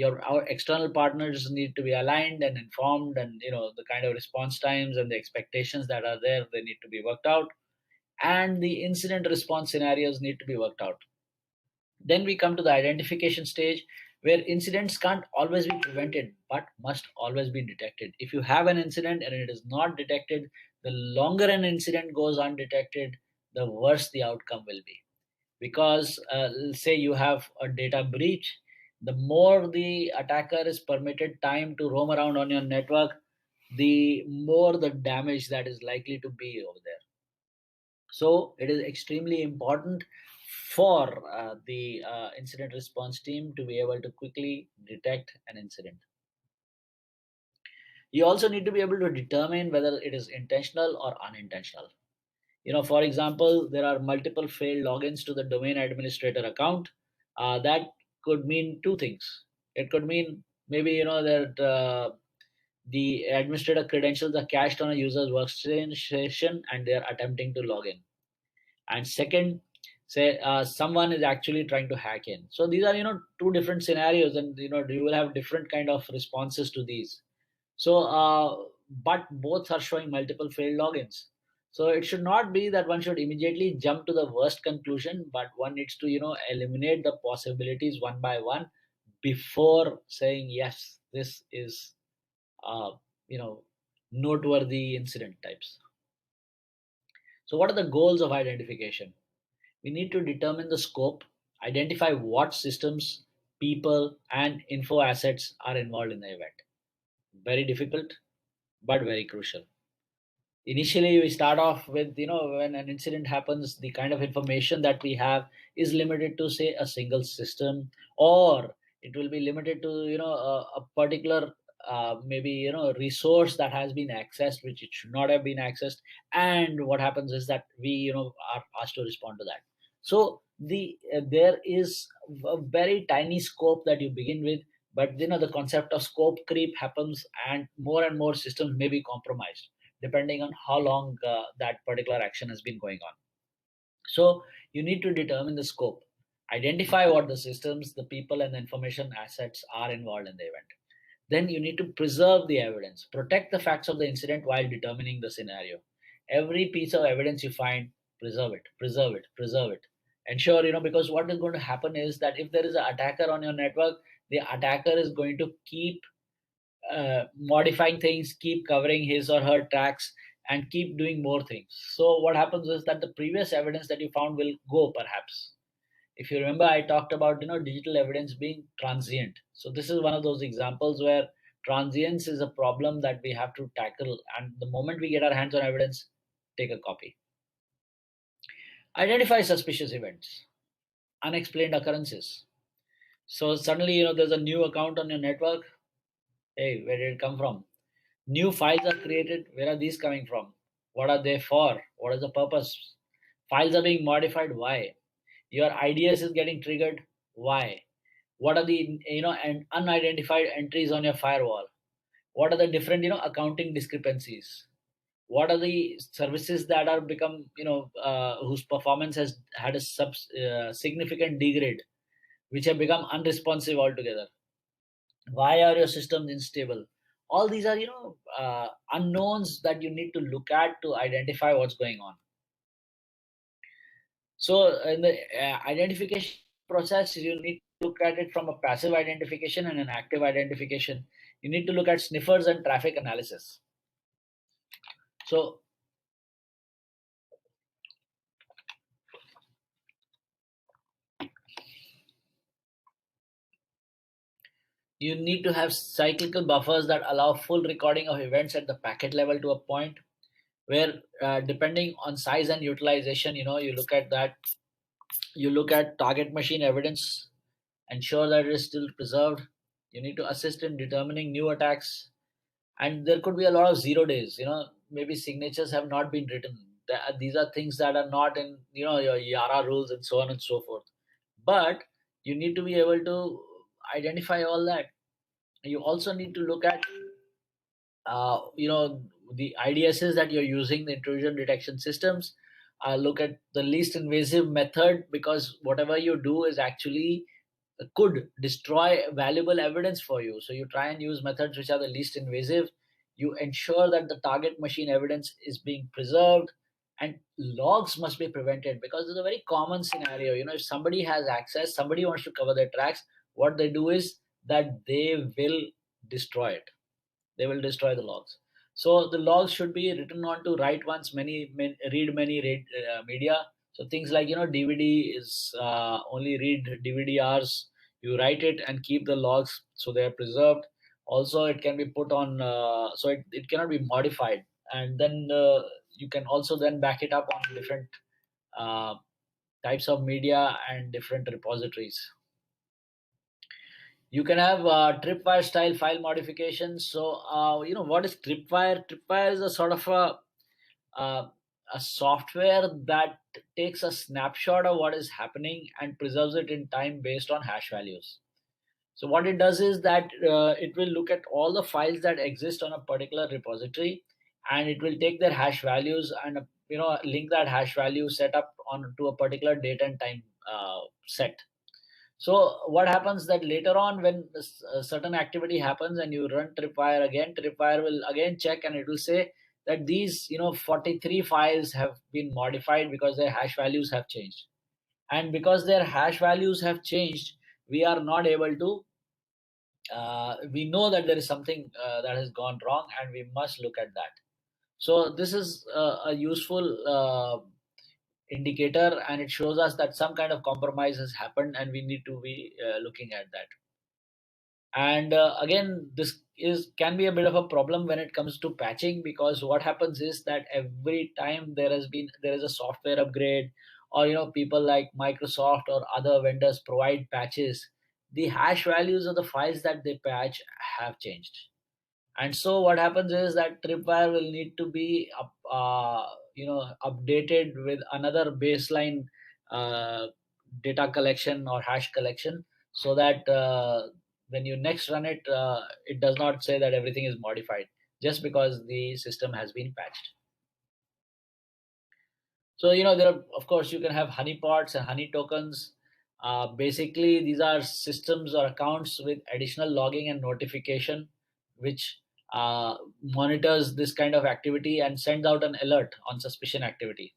Our external partners need to be aligned and informed, and the kind of response times and the expectations that are there, they need to be worked out, and the incident response scenarios need to be worked out. Then we come to the identification stage, where incidents can't always be prevented but must always be detected. If you have an incident and it is not detected, the longer an incident goes undetected, the worse the outcome will be. Because say you have a data breach, the more the attacker is permitted time to roam around on your network, the more the damage that is likely to be over there. So it is extremely important for the incident response team to be able to quickly detect an incident. You also need to be able to determine whether it is intentional or unintentional. For example, there are multiple failed logins to the domain administrator account. That could mean two things. It could mean maybe that the administrator credentials are cached on a user's workstation and they are attempting to log in. And second, say someone is actually trying to hack in. So these are two different scenarios, and you will have different kind of responses to these. So but both are showing multiple failed logins. So it should not be that one should immediately jump to the worst conclusion, but one needs to eliminate the possibilities one by one before saying yes, this is uh, noteworthy incident types. So what are the goals of identification? We need to determine the scope, identify what systems, people, and info assets are involved in the event. Very difficult, but very crucial. Initially, we start off with, when an incident happens, the kind of information that we have is limited to, say, a single system, or it will be limited to, a particular maybe resource that has been accessed which it should not have been accessed. And what happens is that we are asked to respond to that. So there is a very tiny scope that you begin with, but the concept of scope creep happens, and more systems may be compromised depending on how long that particular action has been going on. So you need to determine the scope, identify what the systems, the people, and the information assets are involved in the event. Then you need to preserve the evidence, protect the facts of the incident while determining the scenario. Every piece of evidence you find, preserve it, preserve it, preserve it. Ensure, because what is going to happen is that if there is an attacker on your network, the attacker is going to keep modifying things, keep covering his or her tracks, and keep doing more things. So what happens is that the previous evidence that you found will go, perhaps. If you remember, I talked about digital evidence being transient. So this is one of those examples where transience is a problem that we have to tackle, and the moment we get our hands on evidence, take a copy. Identify suspicious events, unexplained occurrences. So suddenly there's a new account on your network. Hey, where did it come from? New files are created. Where are these coming from? What are they for? What is the purpose? Files are being modified. Why? Your IDS is getting triggered. Why? What are the and unidentified entries on your firewall? What are the different accounting discrepancies? What are the services that are become whose performance has had a significant degrade, which have become unresponsive altogether? Why are your systems unstable? All these are unknowns that you need to look at to identify what's going on. So in the identification process, you need to look at it from a passive identification and an active identification. You need to look at sniffers and traffic analysis. So you need to have cyclical buffers that allow full recording of events at the packet level to a point where, depending on size and utilization, you look at that. You look at target machine evidence, ensure that it is still preserved. You need to assist in determining new attacks, and there could be a lot of 0 days. Maybe signatures have not been written. These are things that are not in your Yara rules and so on and so forth. But you need to be able to identify all that. You also need to look at the IDSs that you're using, the intrusion detection systems. Look at the least invasive method, because whatever you do is actually could destroy valuable evidence for you. So you try and use methods which are the least invasive. You ensure that the target machine evidence is being preserved, and logs must be prevented, because it's a very common scenario. If somebody has access, somebody wants to cover their tracks, what they do is that they will destroy it. They will destroy the logs. So the logs should be written on to write once, read many media. So things like DVD is only read DVD-Rs. You write it and keep the logs so they are preserved. Also, it can be put on, so it cannot be modified, and then you can also then back it up on different uh, types of media and different repositories. You can have tripwire style file modifications. So what is tripwire? Tripwire is a sort of uh, a software that takes a snapshot of what is happening and preserves it in time based on hash values. So what it does is that it will look at all the files that exist on a particular repository, and it will take their hash values and link that hash value set up on to a particular date and time set. So what happens that later on, when a certain activity happens and you run tripwire again, tripwire will again check, and it will say that these 43 files have been modified because their hash values have changed. And because their hash values have changed, we are not able to we know that there is something that has gone wrong, and we must look at that. So this is a useful indicator, and it shows us that some kind of compromise has happened, and we need to be looking at that. And again, this can be a bit of a problem when it comes to patching, because what happens is that every time there is a software upgrade, or people like Microsoft or other vendors provide patches, the hash values of the files that they patch have changed. And so what happens is that tripwire will need to be updated with another baseline data collection or hash collection, so that when you next run it, it does not say that everything is modified just because the system has been patched. So there are, of course, you can have honeypots and honey tokens. Basically, these are systems or accounts with additional logging and notification, which monitors this kind of activity and sends out an alert on suspicion activity.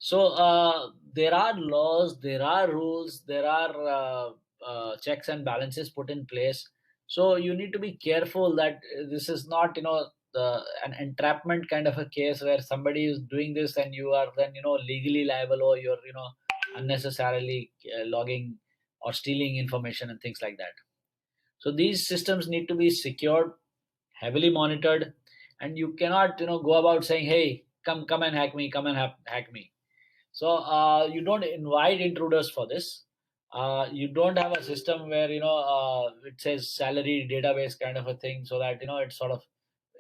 So there are laws, there are rules, there are checks and balances put in place. So you need to be careful that this is not an entrapment kind of a case where somebody is doing this and you are then legally liable, or you're unnecessarily logging or stealing information and things like that. So these systems need to be secured, heavily monitored, and you cannot go about saying, hey, come and hack me, come and hack me. So you don't invite intruders for this. You don't have a system where it says salary database kind of a thing, so that it's sort of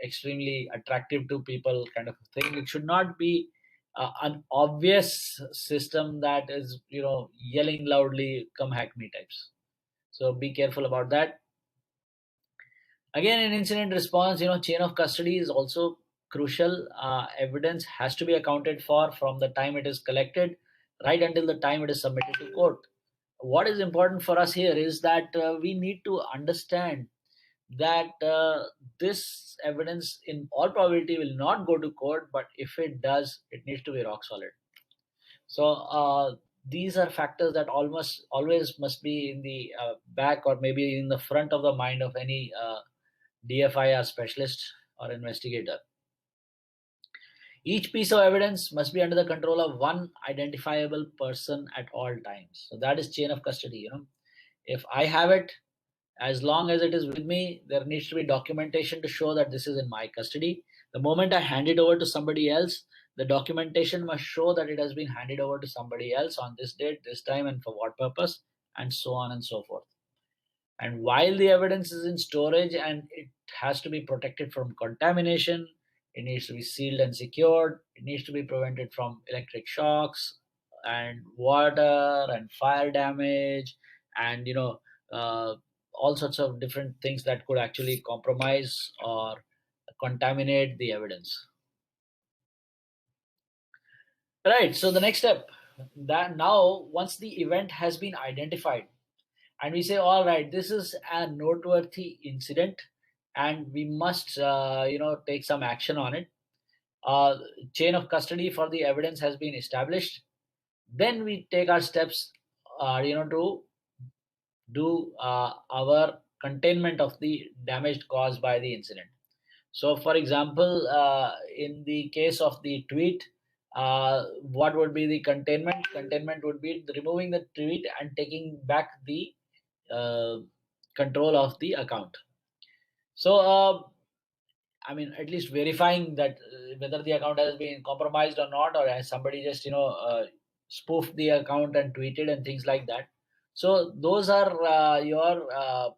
extremely attractive to people kind of a thing. It should not be an obvious system that is yelling loudly, come hack me types. So be careful about that. Again, in incident response, chain of custody is also crucial. Evidence has to be accounted for from the time it is collected right until the time it is submitted to court. What is important for us here is that we need to understand that this evidence in all probability will not go to court, but if it does, it needs to be rock solid. So these are factors that almost always must be in the back or maybe in the front of the mind of any DFIR specialist or investigator. Each piece of evidence must be under the control of one identifiable person at all times. So that is chain of custody. If I have it, as long as it is with me, there needs to be documentation to show that this is in my custody. The moment I hand it over to somebody else, the documentation must show that it has been handed over to somebody else on this date, this time, and for what purpose, and so on and so forth. And while the evidence is in storage and it has to be protected from contamination, it needs to be sealed and secured, it needs to be prevented from electric shocks and water and fire damage and all sorts of different things that could actually compromise or contaminate the evidence. Right, so the next step, that now once the event has been identified and we say, all right, this is a noteworthy incident and we must take some action on it, chain of custody for the evidence has been established, then we take our steps to do our containment of the damage caused by the incident. So for example, in the case of the tweet, what would be the containment? Containment would be removing the tweet and taking back the control of the account. So at least verifying that whether the account has been compromised or not, or has somebody just spoofed the account and tweeted and things like that. So those are your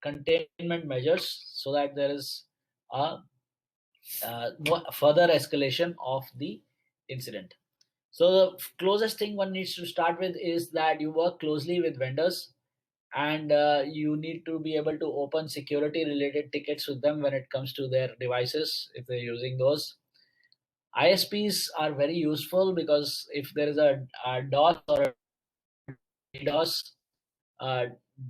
containment measures, so that there is no further escalation of the incident. So the closest thing one needs to start with is that you work closely with vendors, and you need to be able to open security related tickets with them when it comes to their devices if they're using those. ISPs are very useful because if there is a DOS or a DDoS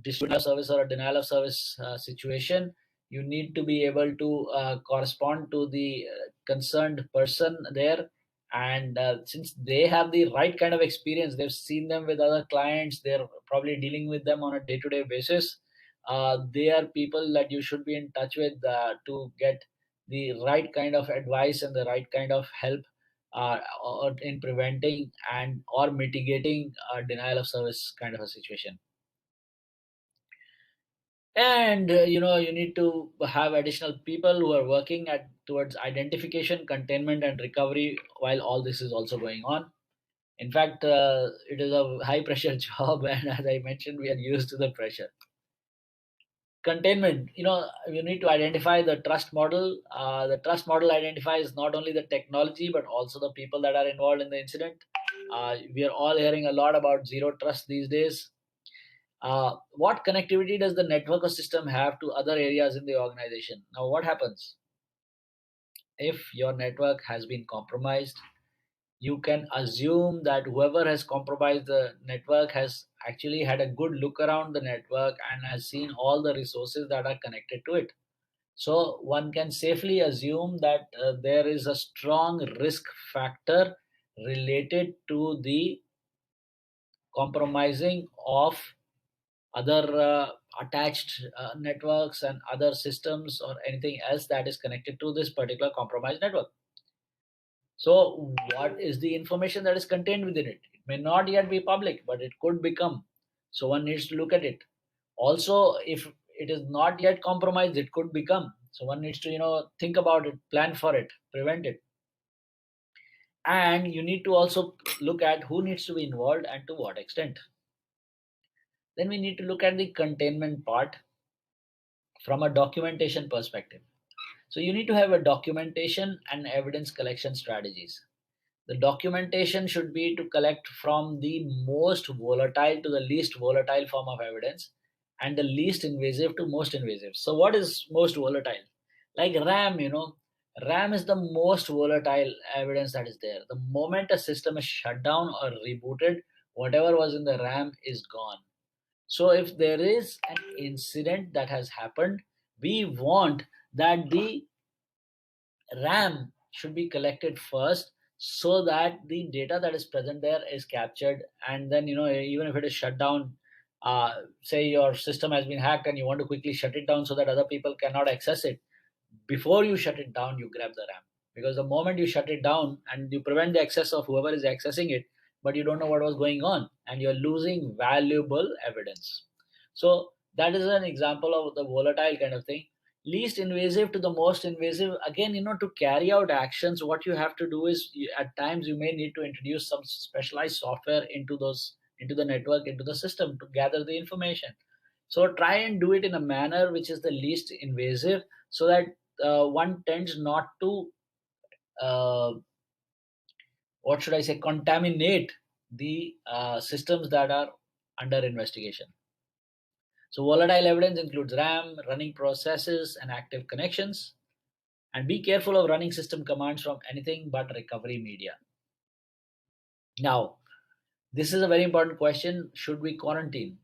distributed service or a denial of service situation, you need to be able to correspond to the concerned person there. And since they have the right kind of experience, they've seen them with other clients, they're probably dealing with them on a day-to-day basis. They are people that you should be in touch with to get the right kind of advice and the right kind of help in preventing and or mitigating denial of service kind of a situation. And you need to have additional people who are working towards identification, containment, and recovery while all this is also going on. In fact, it is a high pressure job, and as I mentioned, we are used to the pressure. Containment, you need to identify the trust model. The trust model identifies not only the technology but also the people that are involved in the incident. We are all hearing a lot about zero trust these days. What connectivity does the network or system have to other areas in the organization? Now, what happens if your network has been compromised? You can assume that whoever has compromised the network has actually had a good look around the network and has seen all the resources that are connected to it. So one can safely assume that there is a strong risk factor related to the compromising of other attached networks and other systems or anything else that is connected to this particular compromised network. So what is the information that is contained within it? It may not yet be public, but it could become. So one needs to look at it. Also, if it is not yet compromised, it could become. So one needs to, think about it, plan for it, prevent it. And you need to also look at who needs to be involved and to what extent. Then we need to look at the containment part from a documentation perspective. So you need to have a documentation and evidence collection strategies. The documentation should be to collect from the most volatile to the least volatile form of evidence, and the least invasive to most invasive. So what is most volatile? Like RAM, RAM is the most volatile evidence that is there. The moment a system is shut down or rebooted, whatever was in the RAM is gone. So if there is an incident that has happened, we want that the RAM should be collected first so that the data that is present there is captured. And then, even if it is shut down, say your system has been hacked and you want to quickly shut it down so that other people cannot access it, before you shut it down, you grab the RAM. Because the moment you shut it down and you prevent the access of whoever is accessing it, but you don't know what was going on, and you're losing valuable evidence. So that is an example of the volatile kind of thing. Least invasive to the most invasive. Again, to carry out actions, what you have to do is, at times you may need to introduce some specialized software into the network, into the system, to gather the information. So try and do it in a manner which is the least invasive, so that one tends not to, what should I say, contaminate the systems that are under investigation. So volatile evidence includes RAM, running processes, and active connections. And be careful of running system commands from anything but recovery media. Now, this is a very important question. Should we quarantine?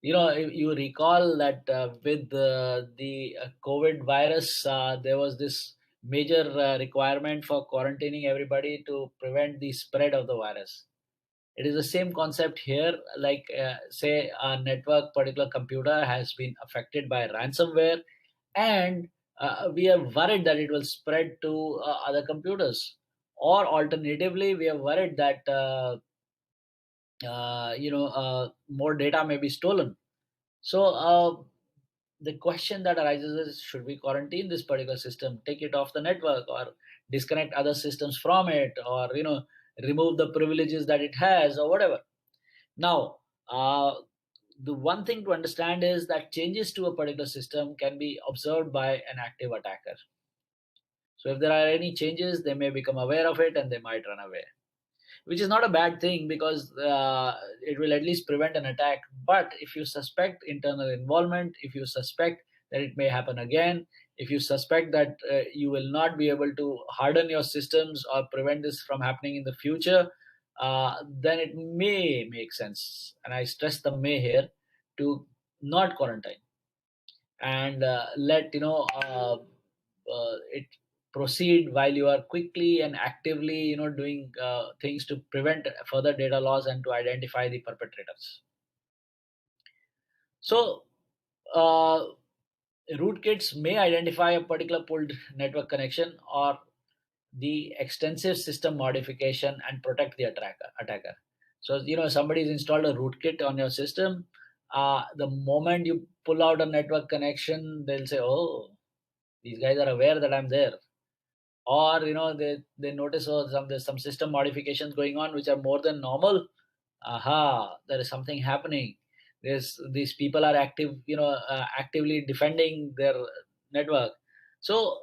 You recall that with the COVID virus, there was this major requirement for quarantining everybody to prevent the spread of the virus. It is the same concept here. Like, say, a network, particular computer has been affected by ransomware, and we are worried that it will spread to other computers. Or alternatively, we are worried that more data may be stolen. So the question that arises is, should we quarantine this particular system, take it off the network, or disconnect other systems from it, or remove the privileges that it has, or whatever? Now, the one thing to understand is that changes to a particular system can be observed by an active attacker. So if there are any changes, they may become aware of it and they might run away, which is not a bad thing, because it will at least prevent an attack. But if you suspect internal involvement, if you suspect that it may happen again, if you suspect that you will not be able to harden your systems or prevent this from happening in the future, then it may make sense, and I stress the may here, to not quarantine and let it proceed while you are quickly and actively doing things to prevent further data loss and to identify the perpetrators. So rootkits may identify a particular pulled network connection or the extensive system modification and protect the attacker. So somebody has installed a rootkit on your system. The moment you pull out a network connection, they'll say, oh, these guys are aware that I'm there. Or they notice, oh, there's some system modifications going on which are more than normal. Aha, there is something happening. These people are actively defending their network. So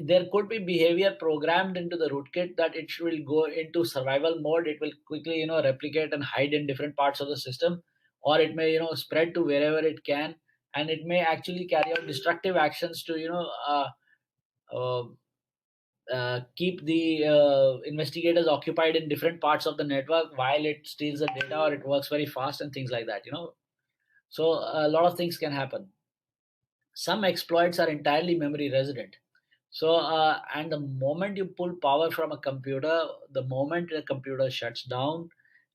there could be behavior programmed into the rootkit that it will go into survival mode. It will quickly replicate and hide in different parts of the system, or it may spread to wherever it can, and it may actually carry out destructive actions to keep the investigators occupied in different parts of the network while it steals the data, or it works very fast and things like that. So a lot of things can happen. Some exploits are entirely memory resident. So and the moment you pull power from a computer, the moment the computer shuts down,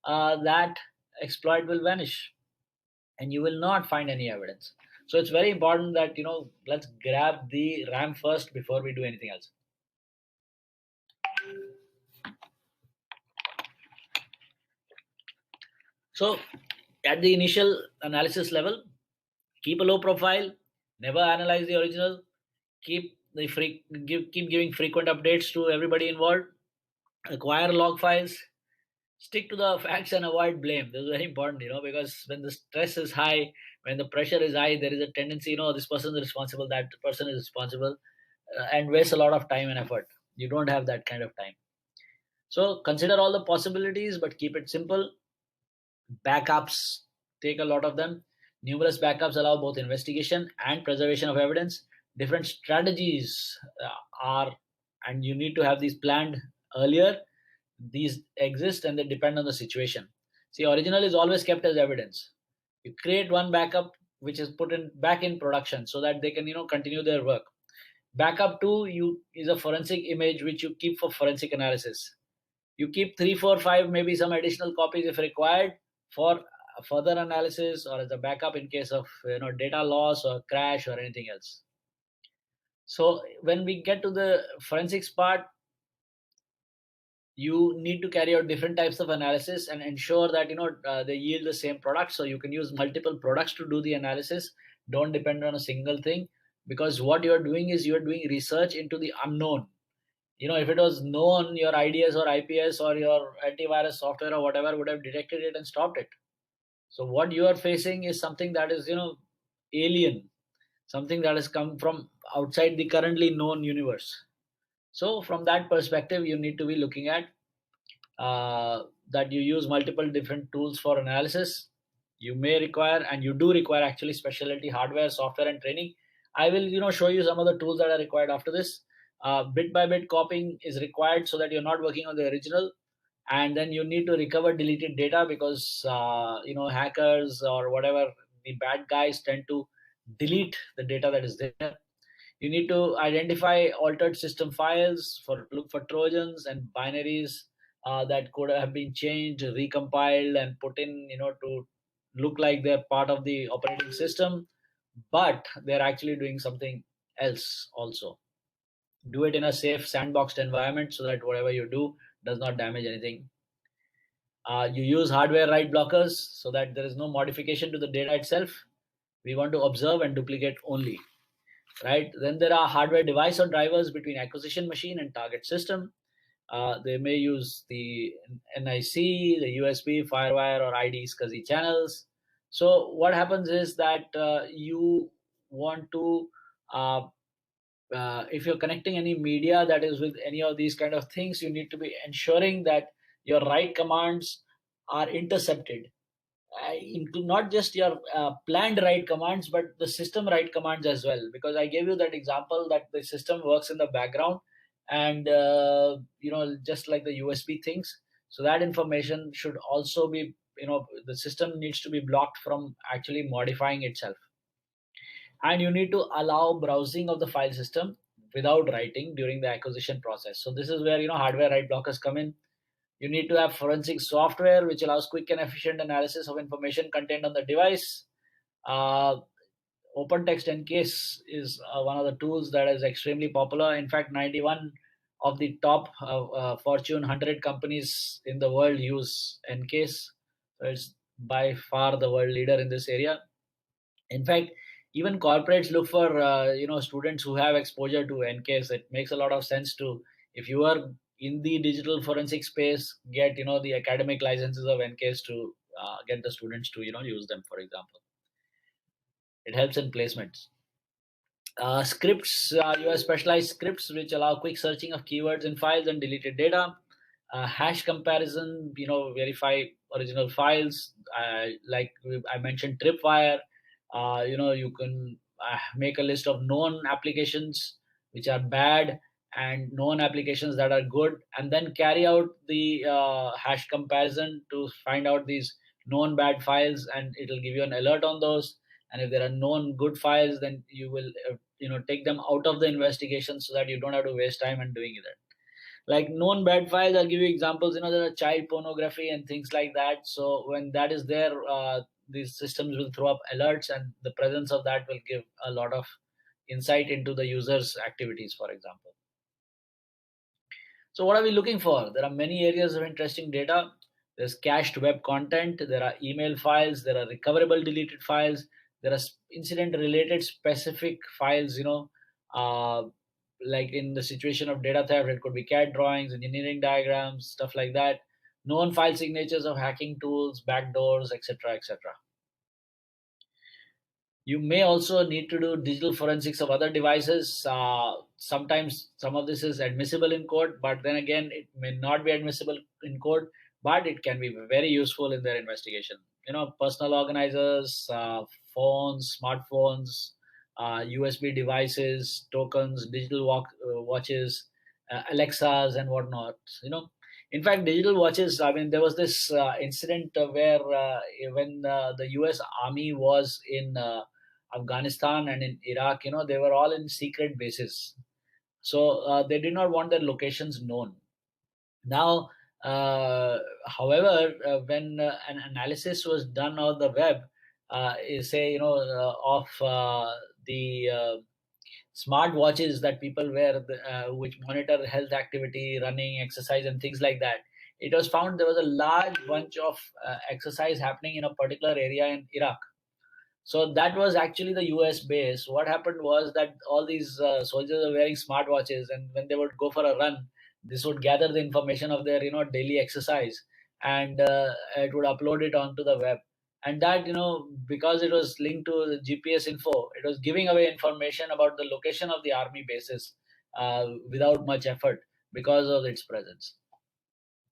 that exploit will vanish and you will not find any evidence. So it's very important that let's grab the RAM first before we do anything else. So at the initial analysis level, keep a low profile, never analyze the original, keep giving frequent updates to everybody involved, acquire log files, stick to the facts and avoid blame. This is very important, because when the stress is high, when the pressure is high, there is a tendency, this person is responsible, that person is responsible, and waste a lot of time and effort. You don't have that kind of time. So consider all the possibilities, but keep it simple. Backups, take a lot of them. Numerous backups allow both investigation and preservation of evidence. Different strategies and you need to have these planned earlier. These exist and they depend on the situation. See, original is always kept as evidence. You create one backup which is put back in production so that they can continue their work. Backup 2 is a forensic image which you keep for forensic analysis. You keep 3, 4, 5, maybe some additional copies if required for further analysis or as a backup in case of data loss or crash or anything else. So when we get to the forensics part, you need to carry out different types of analysis and ensure that they yield the same product. So you can use multiple products to do the analysis. Don't depend on a single thing, because what you're doing is you're doing research into the unknown. If it was known, your IDS or IPS or your antivirus software or whatever would have detected it and stopped it. So what you are facing is something that is alien, something that has come from outside the currently known universe. So from that perspective, you need to be looking at that you use multiple different tools for analysis. You may require, and you do require actually, specialty hardware, software, and training. I will show you some of the tools that are required after this. Bit by bit copying is required so that you're not working on the original, and then you need to recover deleted data, because hackers or whatever, the bad guys tend to delete the data that is there. You need to identify altered system files, look for trojans and binaries that could have been changed, recompiled, and put in to look like they're part of the operating system, but they're actually doing something else also. Do it in a safe sandboxed environment so that whatever you do does not damage anything. You use hardware write blockers so that there is no modification to the data itself. We want to observe and duplicate only. Right? Then there are hardware device or drivers between acquisition machine and target system. They may use the NIC, the USB, FireWire, or ID SCSI channels. So what happens is that you want to, if you're connecting any media that is with any of these kind of things, you need to be ensuring that your write commands are intercepted. Include not just your planned write commands, but the system write commands as well, because I gave you that example that the system works in the background, and just like the USB things. So that information should also be, the system needs to be blocked from actually modifying itself. And you need to allow browsing of the file system without writing during the acquisition process. So this is where hardware write blockers come in. You need to have forensic software which allows quick and efficient analysis of information contained on the device. OpenText Encase is one of the tools that is extremely popular. In fact, 91 of the top Fortune 100 companies in the world use Encase. So it's by far the world leader in this area. In fact, even corporates look for students who have exposure to Encase. It makes a lot of sense to, if you are in the digital forensic space, get the academic licenses of Encase to get the students to use them, for example. It helps in placements. Scripts, you have specialized scripts which allow quick searching of keywords in files and deleted data. Hash comparison, verify original files. Like I mentioned, Tripwire. You can make a list of known applications which are bad and known applications that are good, and then carry out the hash comparison to find out these known bad files, and it will give you an alert on those. And if there are known good files, then you will take them out of the investigation so that you don't have to waste time in doing it. Like known bad files, I'll give you examples. There are child pornography and things like that. So when that is there, these systems will throw up alerts, and the presence of that will give a lot of insight into the user's activities, for example. So what are we looking for? There are many areas of interesting data. There's cached web content, there are email files, there are recoverable deleted files, there are incident related specific files, like in the situation of data theft, it could be CAD drawings, engineering diagrams, stuff like that. Known file signatures of hacking tools, backdoors, etc., etc. You may also need to do digital forensics of other devices. Sometimes some of this is admissible in code, but then again, it may not be admissible in code, but it can be very useful in their investigation. Personal organizers, phones, smartphones, USB devices, tokens, digital watches, Alexas, and whatnot. In fact, digital watches, there was this incident where when the US Army was in Afghanistan and in Iraq, they were all in secret bases. So they did not want their locations known. Now, however, when an analysis was done on the web, say, of the smart watches that people wear, which monitor health activity, running, exercise, and things like that, it was found there was a large bunch of exercise happening in a particular area in Iraq. So that was actually the US base. What happened was that all these soldiers were wearing smartwatches, and when they would go for a run, this would gather the information of their daily exercise, and it would upload it onto the web. And that because it was linked to the GPS info, it was giving away information about the location of the army bases without much effort because of its presence.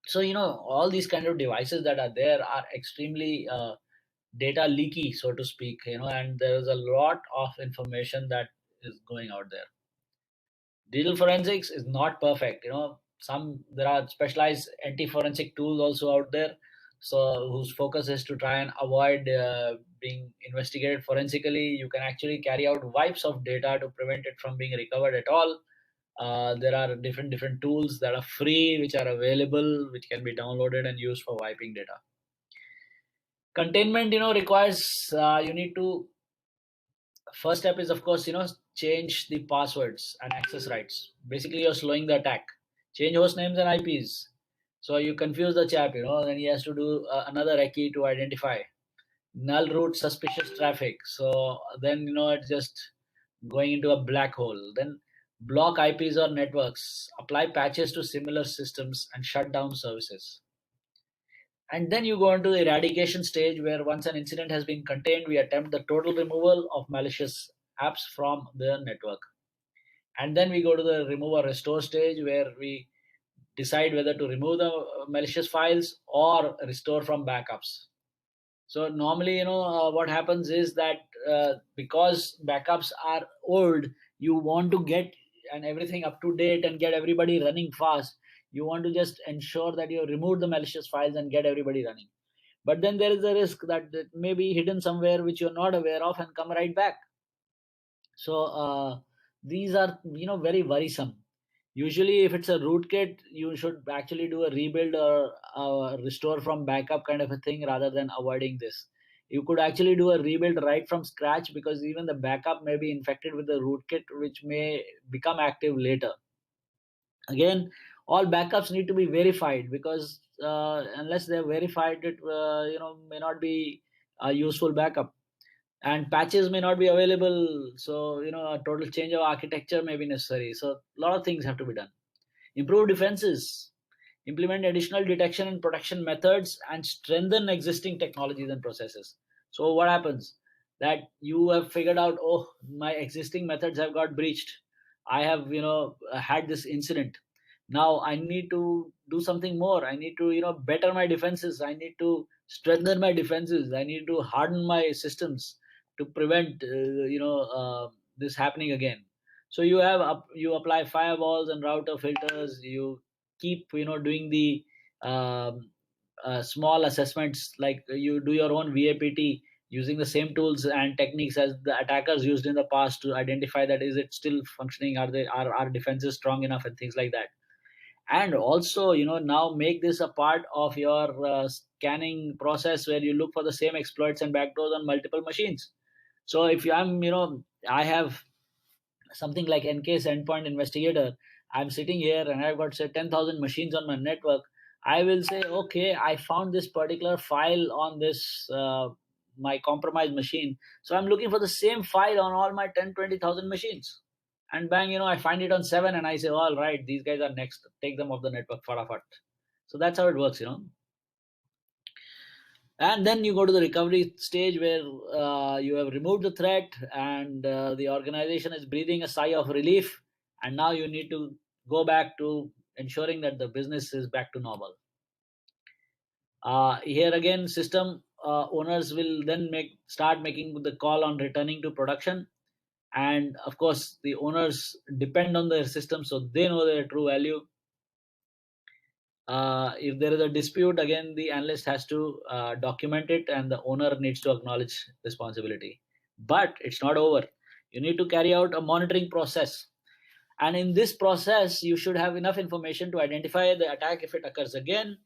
So all these kind of devices that are there are extremely data leaky, so to speak, and there is a lot of information that is going out there. Digital forensics is not perfect. There are specialized anti-forensic tools also out there, so whose focus is to try and avoid being investigated forensically. You can actually carry out wipes of data to prevent it from being recovered at all. There are different tools that are free, which are available, which can be downloaded and used for wiping data. Containment, requires you need to. First step is, of course, change the passwords and access rights. Basically, you're slowing the attack. Change host names and IPs. So you confuse the chap, then he has to do another recce to identify. Null route suspicious traffic. So then, it's just going into a black hole. Then block IPs or networks. Apply patches to similar systems and shut down services. And then you go into the eradication stage, where once an incident has been contained, we attempt the total removal of malicious apps from the network. And then we go to the remove or restore stage, where we decide whether to remove the malicious files or restore from backups. So normally, what happens is that because backups are old, you want to get and everything up to date and get everybody running fast. You want to just ensure that you remove the malicious files and get everybody running. But then there is a risk that it may be hidden somewhere which you're not aware of and come right back. So these are very worrisome. Usually, if it's a rootkit, you should actually do a rebuild or restore from backup kind of a thing, rather than avoiding this. You could actually do a rebuild right from scratch, because even the backup may be infected with the rootkit, which may become active later. Again, all backups need to be verified, because unless they're verified, it may not be a useful backup. And patches may not be available, so a total change of architecture may be necessary. So a lot of things have to be done. Improve defenses, implement additional detection and protection methods, and strengthen existing technologies and processes. So what happens? That you have figured out, oh, my existing methods have got breached. I have had this incident. Now I need to do something more. I need to better my defenses. I need to strengthen my defenses. I need to harden my systems to prevent this happening again. So you apply firewalls and router filters. You keep doing the small assessments, like you do your own VAPT using the same tools and techniques as the attackers used in the past, to identify that is it still functioning, are our defenses strong enough, and things like that. And also now make this a part of your scanning process, where you look for the same exploits and backdoors on multiple machines. So if I have something like NK's Endpoint Investigator, I'm sitting here and I've got say 10,000 machines on my network. I will say, okay, I found this particular file on this my compromised machine, so I'm looking for the same file on all my 10-20,000 machines. And bang, I find it on 7, and I say, all right, these guys are next, take them off the network, farafat. So that's how it works. And then you go to the recovery stage, where you have removed the threat, and the organization is breathing a sigh of relief, and now you need to go back to ensuring that the business is back to normal. Here again, system owners will then start making the call on returning to production. And of course, the owners depend on their system, so they know their true value. If there is a dispute, again, the analyst has to document it, and the owner needs to acknowledge responsibility. But it's not over. You need to carry out a monitoring process. And in this process, you should have enough information to identify the attack if it occurs again,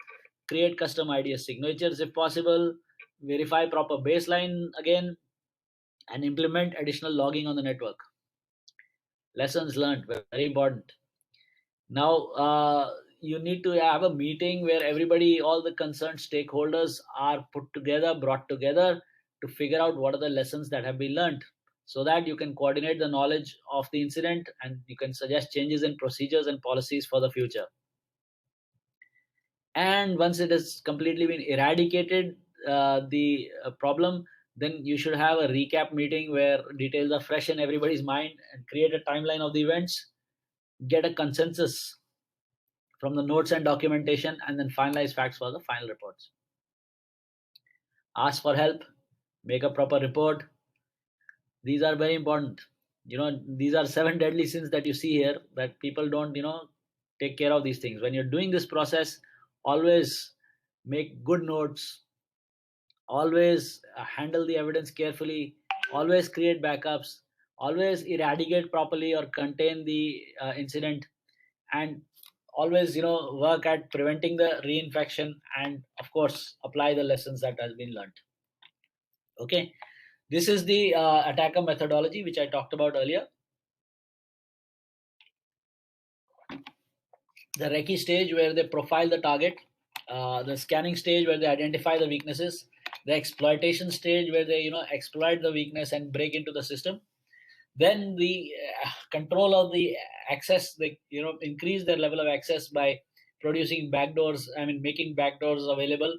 create custom IDS signatures if possible, verify proper baseline again, and implement additional logging on the network. Lessons learned, very important. Now, you need to have a meeting where everybody, all the concerned stakeholders are put together, brought together to figure out what are the lessons that have been learned, so that you can coordinate the knowledge of the incident and you can suggest changes in procedures and policies for the future. And once it has completely been eradicated, the problem, then you should have a recap meeting where details are fresh in everybody's mind and create a timeline of the events, get a consensus from the notes and documentation, and then finalize facts for the final reports. Ask for help, make a proper report. These are very important. These are 7 deadly sins that you see here that people don't, take care of these things. When you're doing this process, always make good notes, always handle the evidence carefully, always create backups, always eradicate properly or contain the incident, and always work at preventing the reinfection, and of course apply the lessons that has been learned. Okay, this is the attacker methodology which I talked about earlier. The recce stage where they profile the target, the scanning stage where they identify the weaknesses, the exploitation stage where they exploit the weakness and break into the system, then the control of the access, they increase their level of access by producing backdoors, making backdoors available,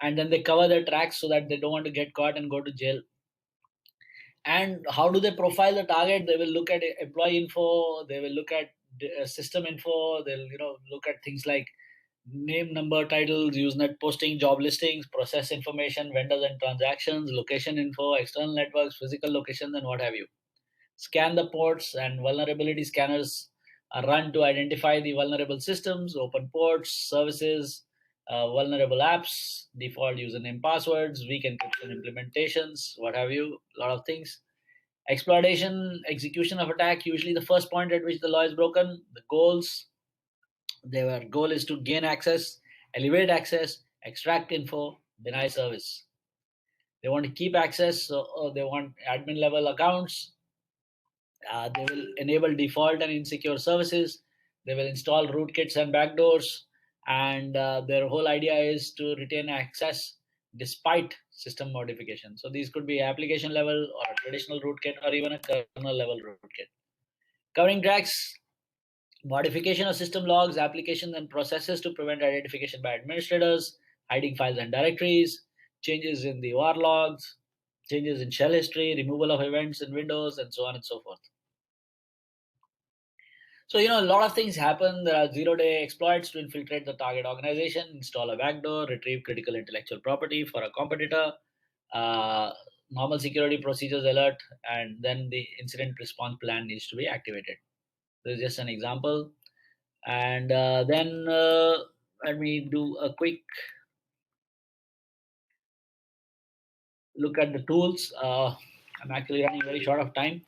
and then they cover their tracks so that they don't want to get caught and go to jail. And how do they profile the target? They will look at employee info, they will look at system info, they'll look at things like name, number, titles, Usenet posting, job listings, process information, vendors and transactions, location info, external networks, physical locations, and what have you. Scan the ports, and vulnerability scanners are run to identify the vulnerable systems, open ports, services, vulnerable apps, default username passwords, weak encryption implementations, what have you, a lot of things. Exploitation, execution of attack, usually the first point at which the law is broken. The goals, their goal is to gain access, elevate access, extract info, deny service. They want to keep access, so they want admin level accounts. They will enable default and insecure services. They will install rootkits and backdoors. And their whole idea is to retain access despite system modification. So these could be application level or a traditional rootkit or even a kernel level rootkit. Covering tracks, modification of system logs, applications, and processes to prevent identification by administrators, hiding files and directories, changes in the OR logs, changes in shell history, removal of events in Windows, and so on and so forth. So, a lot of things happen. There are zero-day exploits to infiltrate the target organization, install a backdoor, retrieve critical intellectual property for a competitor, normal security procedures alert, and then the incident response plan needs to be activated. This is just an example. And then let me do a quick look at the tools. I'm actually running very short of time.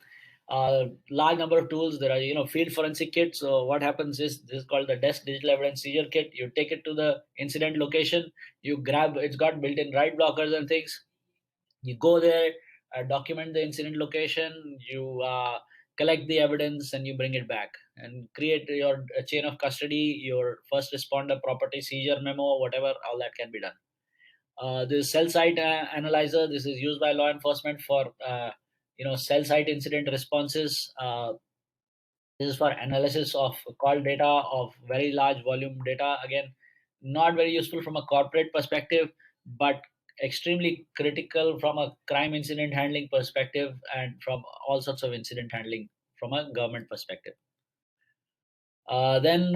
Large number of tools. There are, field forensic kits. So what happens is, this is called the Desk Digital Evidence Seizure Kit. You take it to the incident location. You grab, it's got built-in write blockers and things. You go there, document the incident location. You collect the evidence and you bring it back and create your chain of custody, your first responder property seizure memo, whatever, all that can be done. This cell site analyzer, this is used by law enforcement for cell site incident responses. This is for analysis of call data, of very large volume data. Again, not very useful from a corporate perspective, but extremely critical from a crime incident handling perspective and from all sorts of incident handling from a government perspective. Then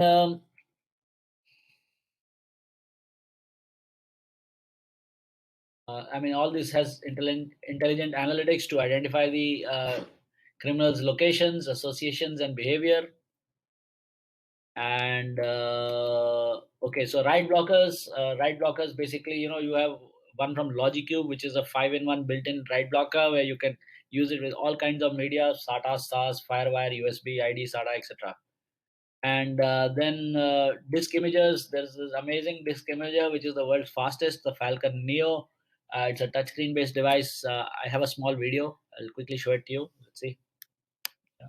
all this has intelligent analytics to identify the criminals' locations, associations, and behavior. And okay, so write blockers basically, you have one from Logicube, which is a 5-in-1 built-in write blocker where you can use it with all kinds of media, SATA, SAS, Firewire, USB, ID, SATA, etc. And then disk imagers. There's this amazing disk imager, which is the world's fastest, the Falcon Neo. It's a touchscreen based device. I have a small video. I'll quickly show it to you. Let's see. Yeah.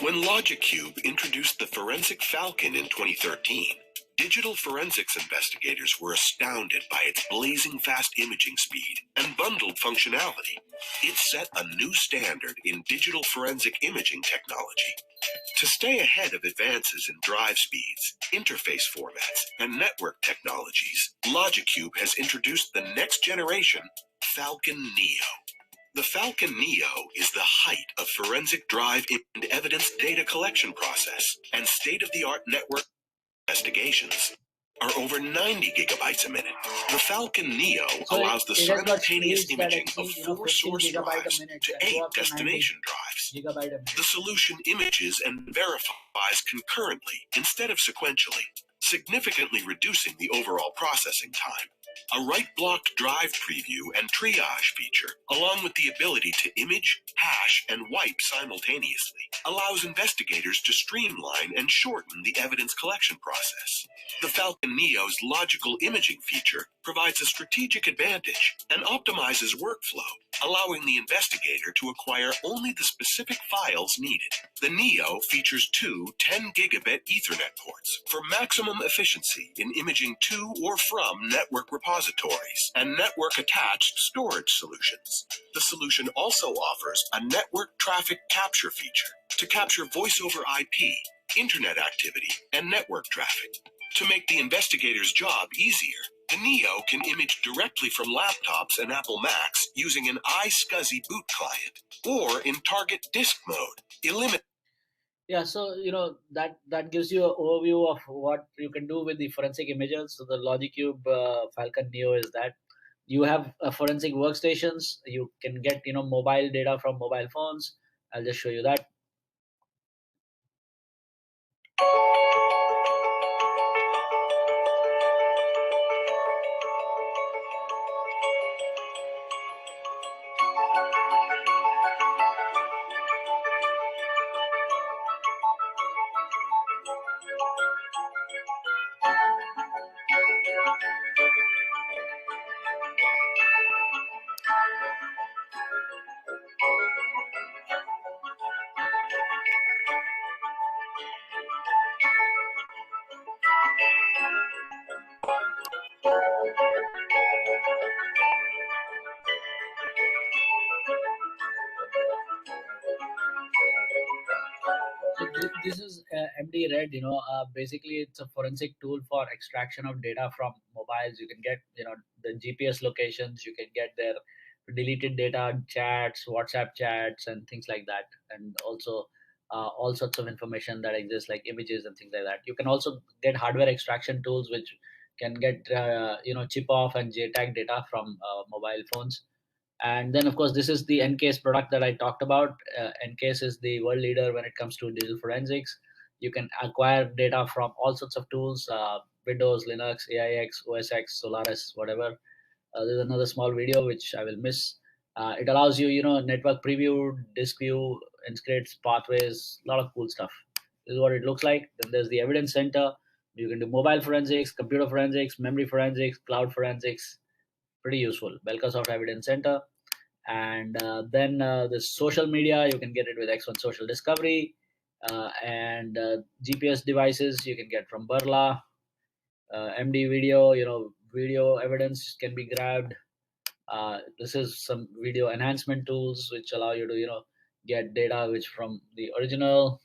When Logicube introduced the Forensic Falcon in 2013, digital forensics investigators were astounded by its blazing fast imaging speed and bundled functionality. It set a new standard in digital forensic imaging technology. To stay ahead of advances in drive speeds, interface formats, and network technologies, Logicube has introduced the next generation Falcon Neo. The Falcon Neo is the height of forensic drive and evidence data collection process, and state-of-the-art network investigations are over 90 gigabytes a minute. The Falcon Neo allows the simultaneous imaging of 4 source drives to 8 destination drives. The solution images and verifies concurrently instead of sequentially, significantly reducing the overall processing time. A right-blocked drive preview and triage feature, along with the ability to image, hash, and wipe simultaneously, allows investigators to streamline and shorten the evidence collection process. The Falcon Neo's logical imaging feature provides a strategic advantage and optimizes workflow, allowing the investigator to acquire only the specific files needed. The Neo features 2 10-gigabit Ethernet ports for maximum efficiency in imaging to or from network repositories and network-attached storage solutions. The solution also offers a network traffic capture feature to capture voice-over IP, internet activity, and network traffic. To make the investigator's job easier, the Neo can image directly from laptops and Apple Macs using an iSCSI boot client or in target disk mode.
Yeah, so that gives you an overview of what you can do with the forensic imagers. So the Logicube Falcon Neo is that you have forensic workstations. You can get mobile data from mobile phones. I'll just show you that. So this is MD Red. Basically it's a forensic tool for extraction of data from mobiles. You can get the GPS locations. You can get their deleted data, chats, WhatsApp chats, and things like that, and also all sorts of information that exists like images and things like that. You can also get hardware extraction tools which can get chip off and JTAG data from mobile phones. And then, of course, this is the Ncase product that I talked about. Ncase is the world leader when it comes to digital forensics. You can acquire data from all sorts of tools, Windows, Linux, AIX, OS X, Solaris, whatever. There's another small video which I will miss. It allows you, network preview, disk view, inscripts, pathways, a lot of cool stuff. This is what it looks like. Then there's the evidence center. You can do mobile forensics, computer forensics, memory forensics, cloud forensics. Pretty useful. Belkasoft Evidence Center. And then the social media, you can get it with X1 Social Discovery. And GPS devices, you can get from Burla. MD video, video evidence can be grabbed. This is some video enhancement tools which allow you to, get data which from the original,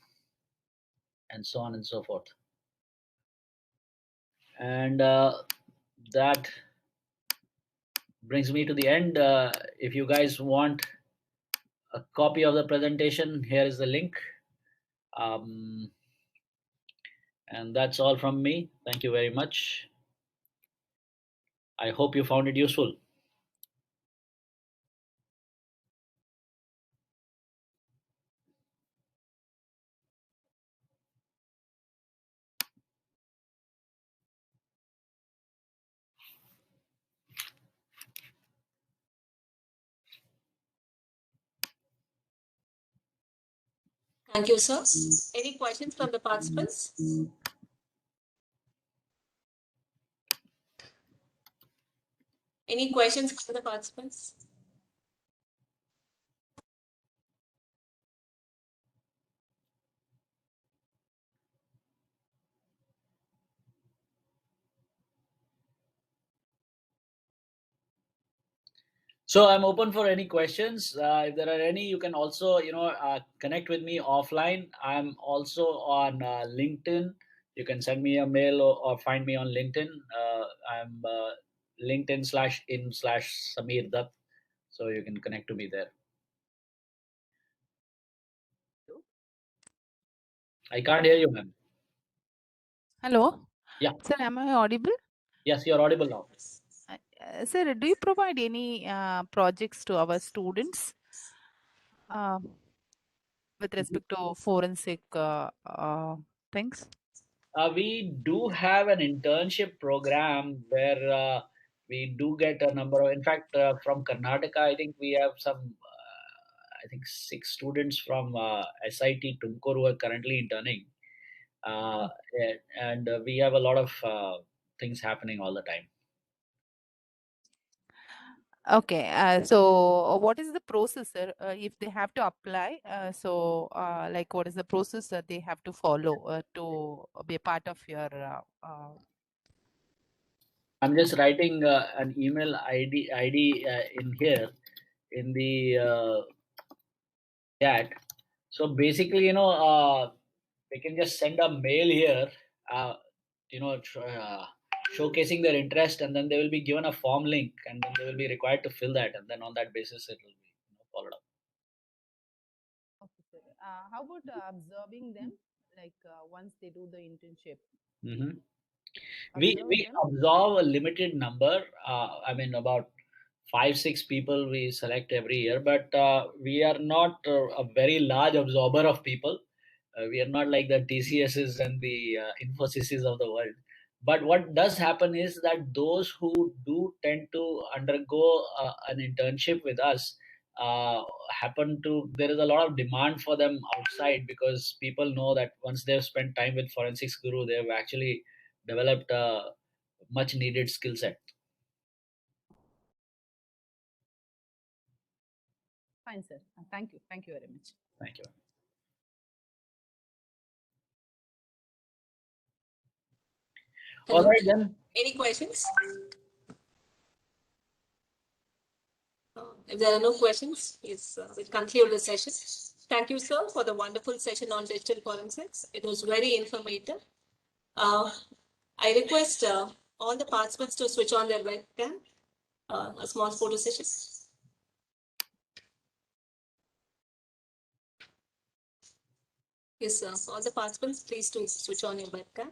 and so on and so forth. And that brings me to the end. If you guys want a copy of the presentation, here is the link. And that's all from me. Thank you very much. I hope you found it useful.
Thank you, sir. Any questions from the participants? Any questions from the participants?
So I'm open for any questions. If there are any, you can also, connect with me offline. I'm also on LinkedIn. You can send me a mail or find me on LinkedIn. I'm LinkedIn/in/Samir Datt. So you can connect to me there. I can't hear you, ma'am.
Hello.
Yeah.
Sir, am I audible?
Yes, you're audible now.
Sir, do you provide any projects to our students with respect to forensic things?
We do have an internship program where we do get a number of, in fact, from Karnataka, I think we have some, I think 6 students from SIT Tumkur who are currently interning. And we have a lot of things happening all the time.
Okay. So what is the process, sir, if they have to apply? Like what is the process that they have to follow to be a part of your
I'm just writing an email ID in here in the chat. So basically, they can just send a mail here, showcasing their interest, and then they will be given a form link, and then they will be required to fill that, and then on that basis, it will be followed up.
Okay, sir. How about observing them, like once they do the internship?
Mm-hmm. We absorb a limited number. I mean, about 5-6 people we select every year, but we are not a very large absorber of people. We are not like the TCSs and the Infosys of the world. But what does happen is that those who do tend to undergo an internship with us there is a lot of demand for them outside, because people know that once they've spent time with Forensics Guru, they've actually developed a much needed skill set.
Fine, sir. Thank you. Thank you very much.
Thank you.
Hello.
All right, then.
Any questions? If there are no questions, we'll conclude the session. Thank you, sir, for the wonderful session on digital forensics. It was very informative. I request all the participants to switch on their webcam. A small photo session. Yes, sir. All the participants, please to switch on your webcam.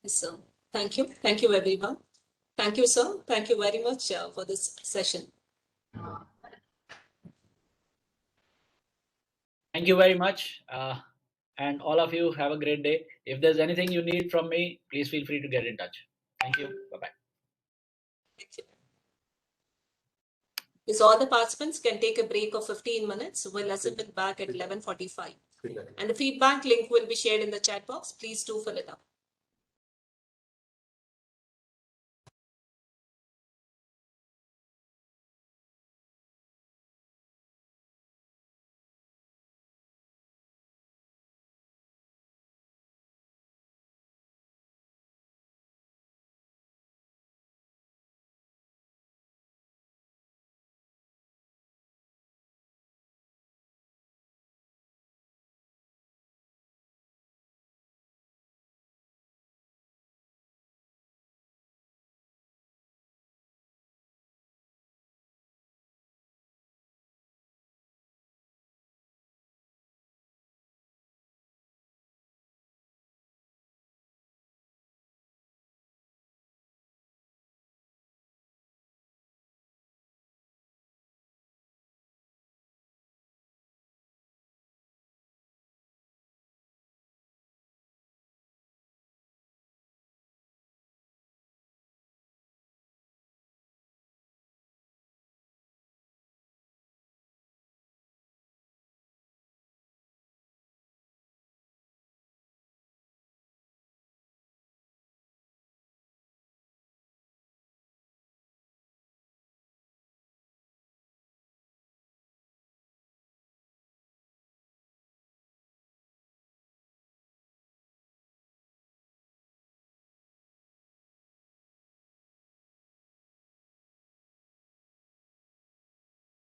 Yes, sir. Thank you. Thank you, everyone. Thank you, sir. Thank you very much for this session.
Thank you very much. And all of you have a great day. If there's anything you need from me, please feel free to get in touch. Thank you. Bye-bye.
Thank you. Yes, all the participants can take a break of 15 minutes. We'll assemble back at 11:45. And the feedback link will be shared in the chat box. Please do fill it up.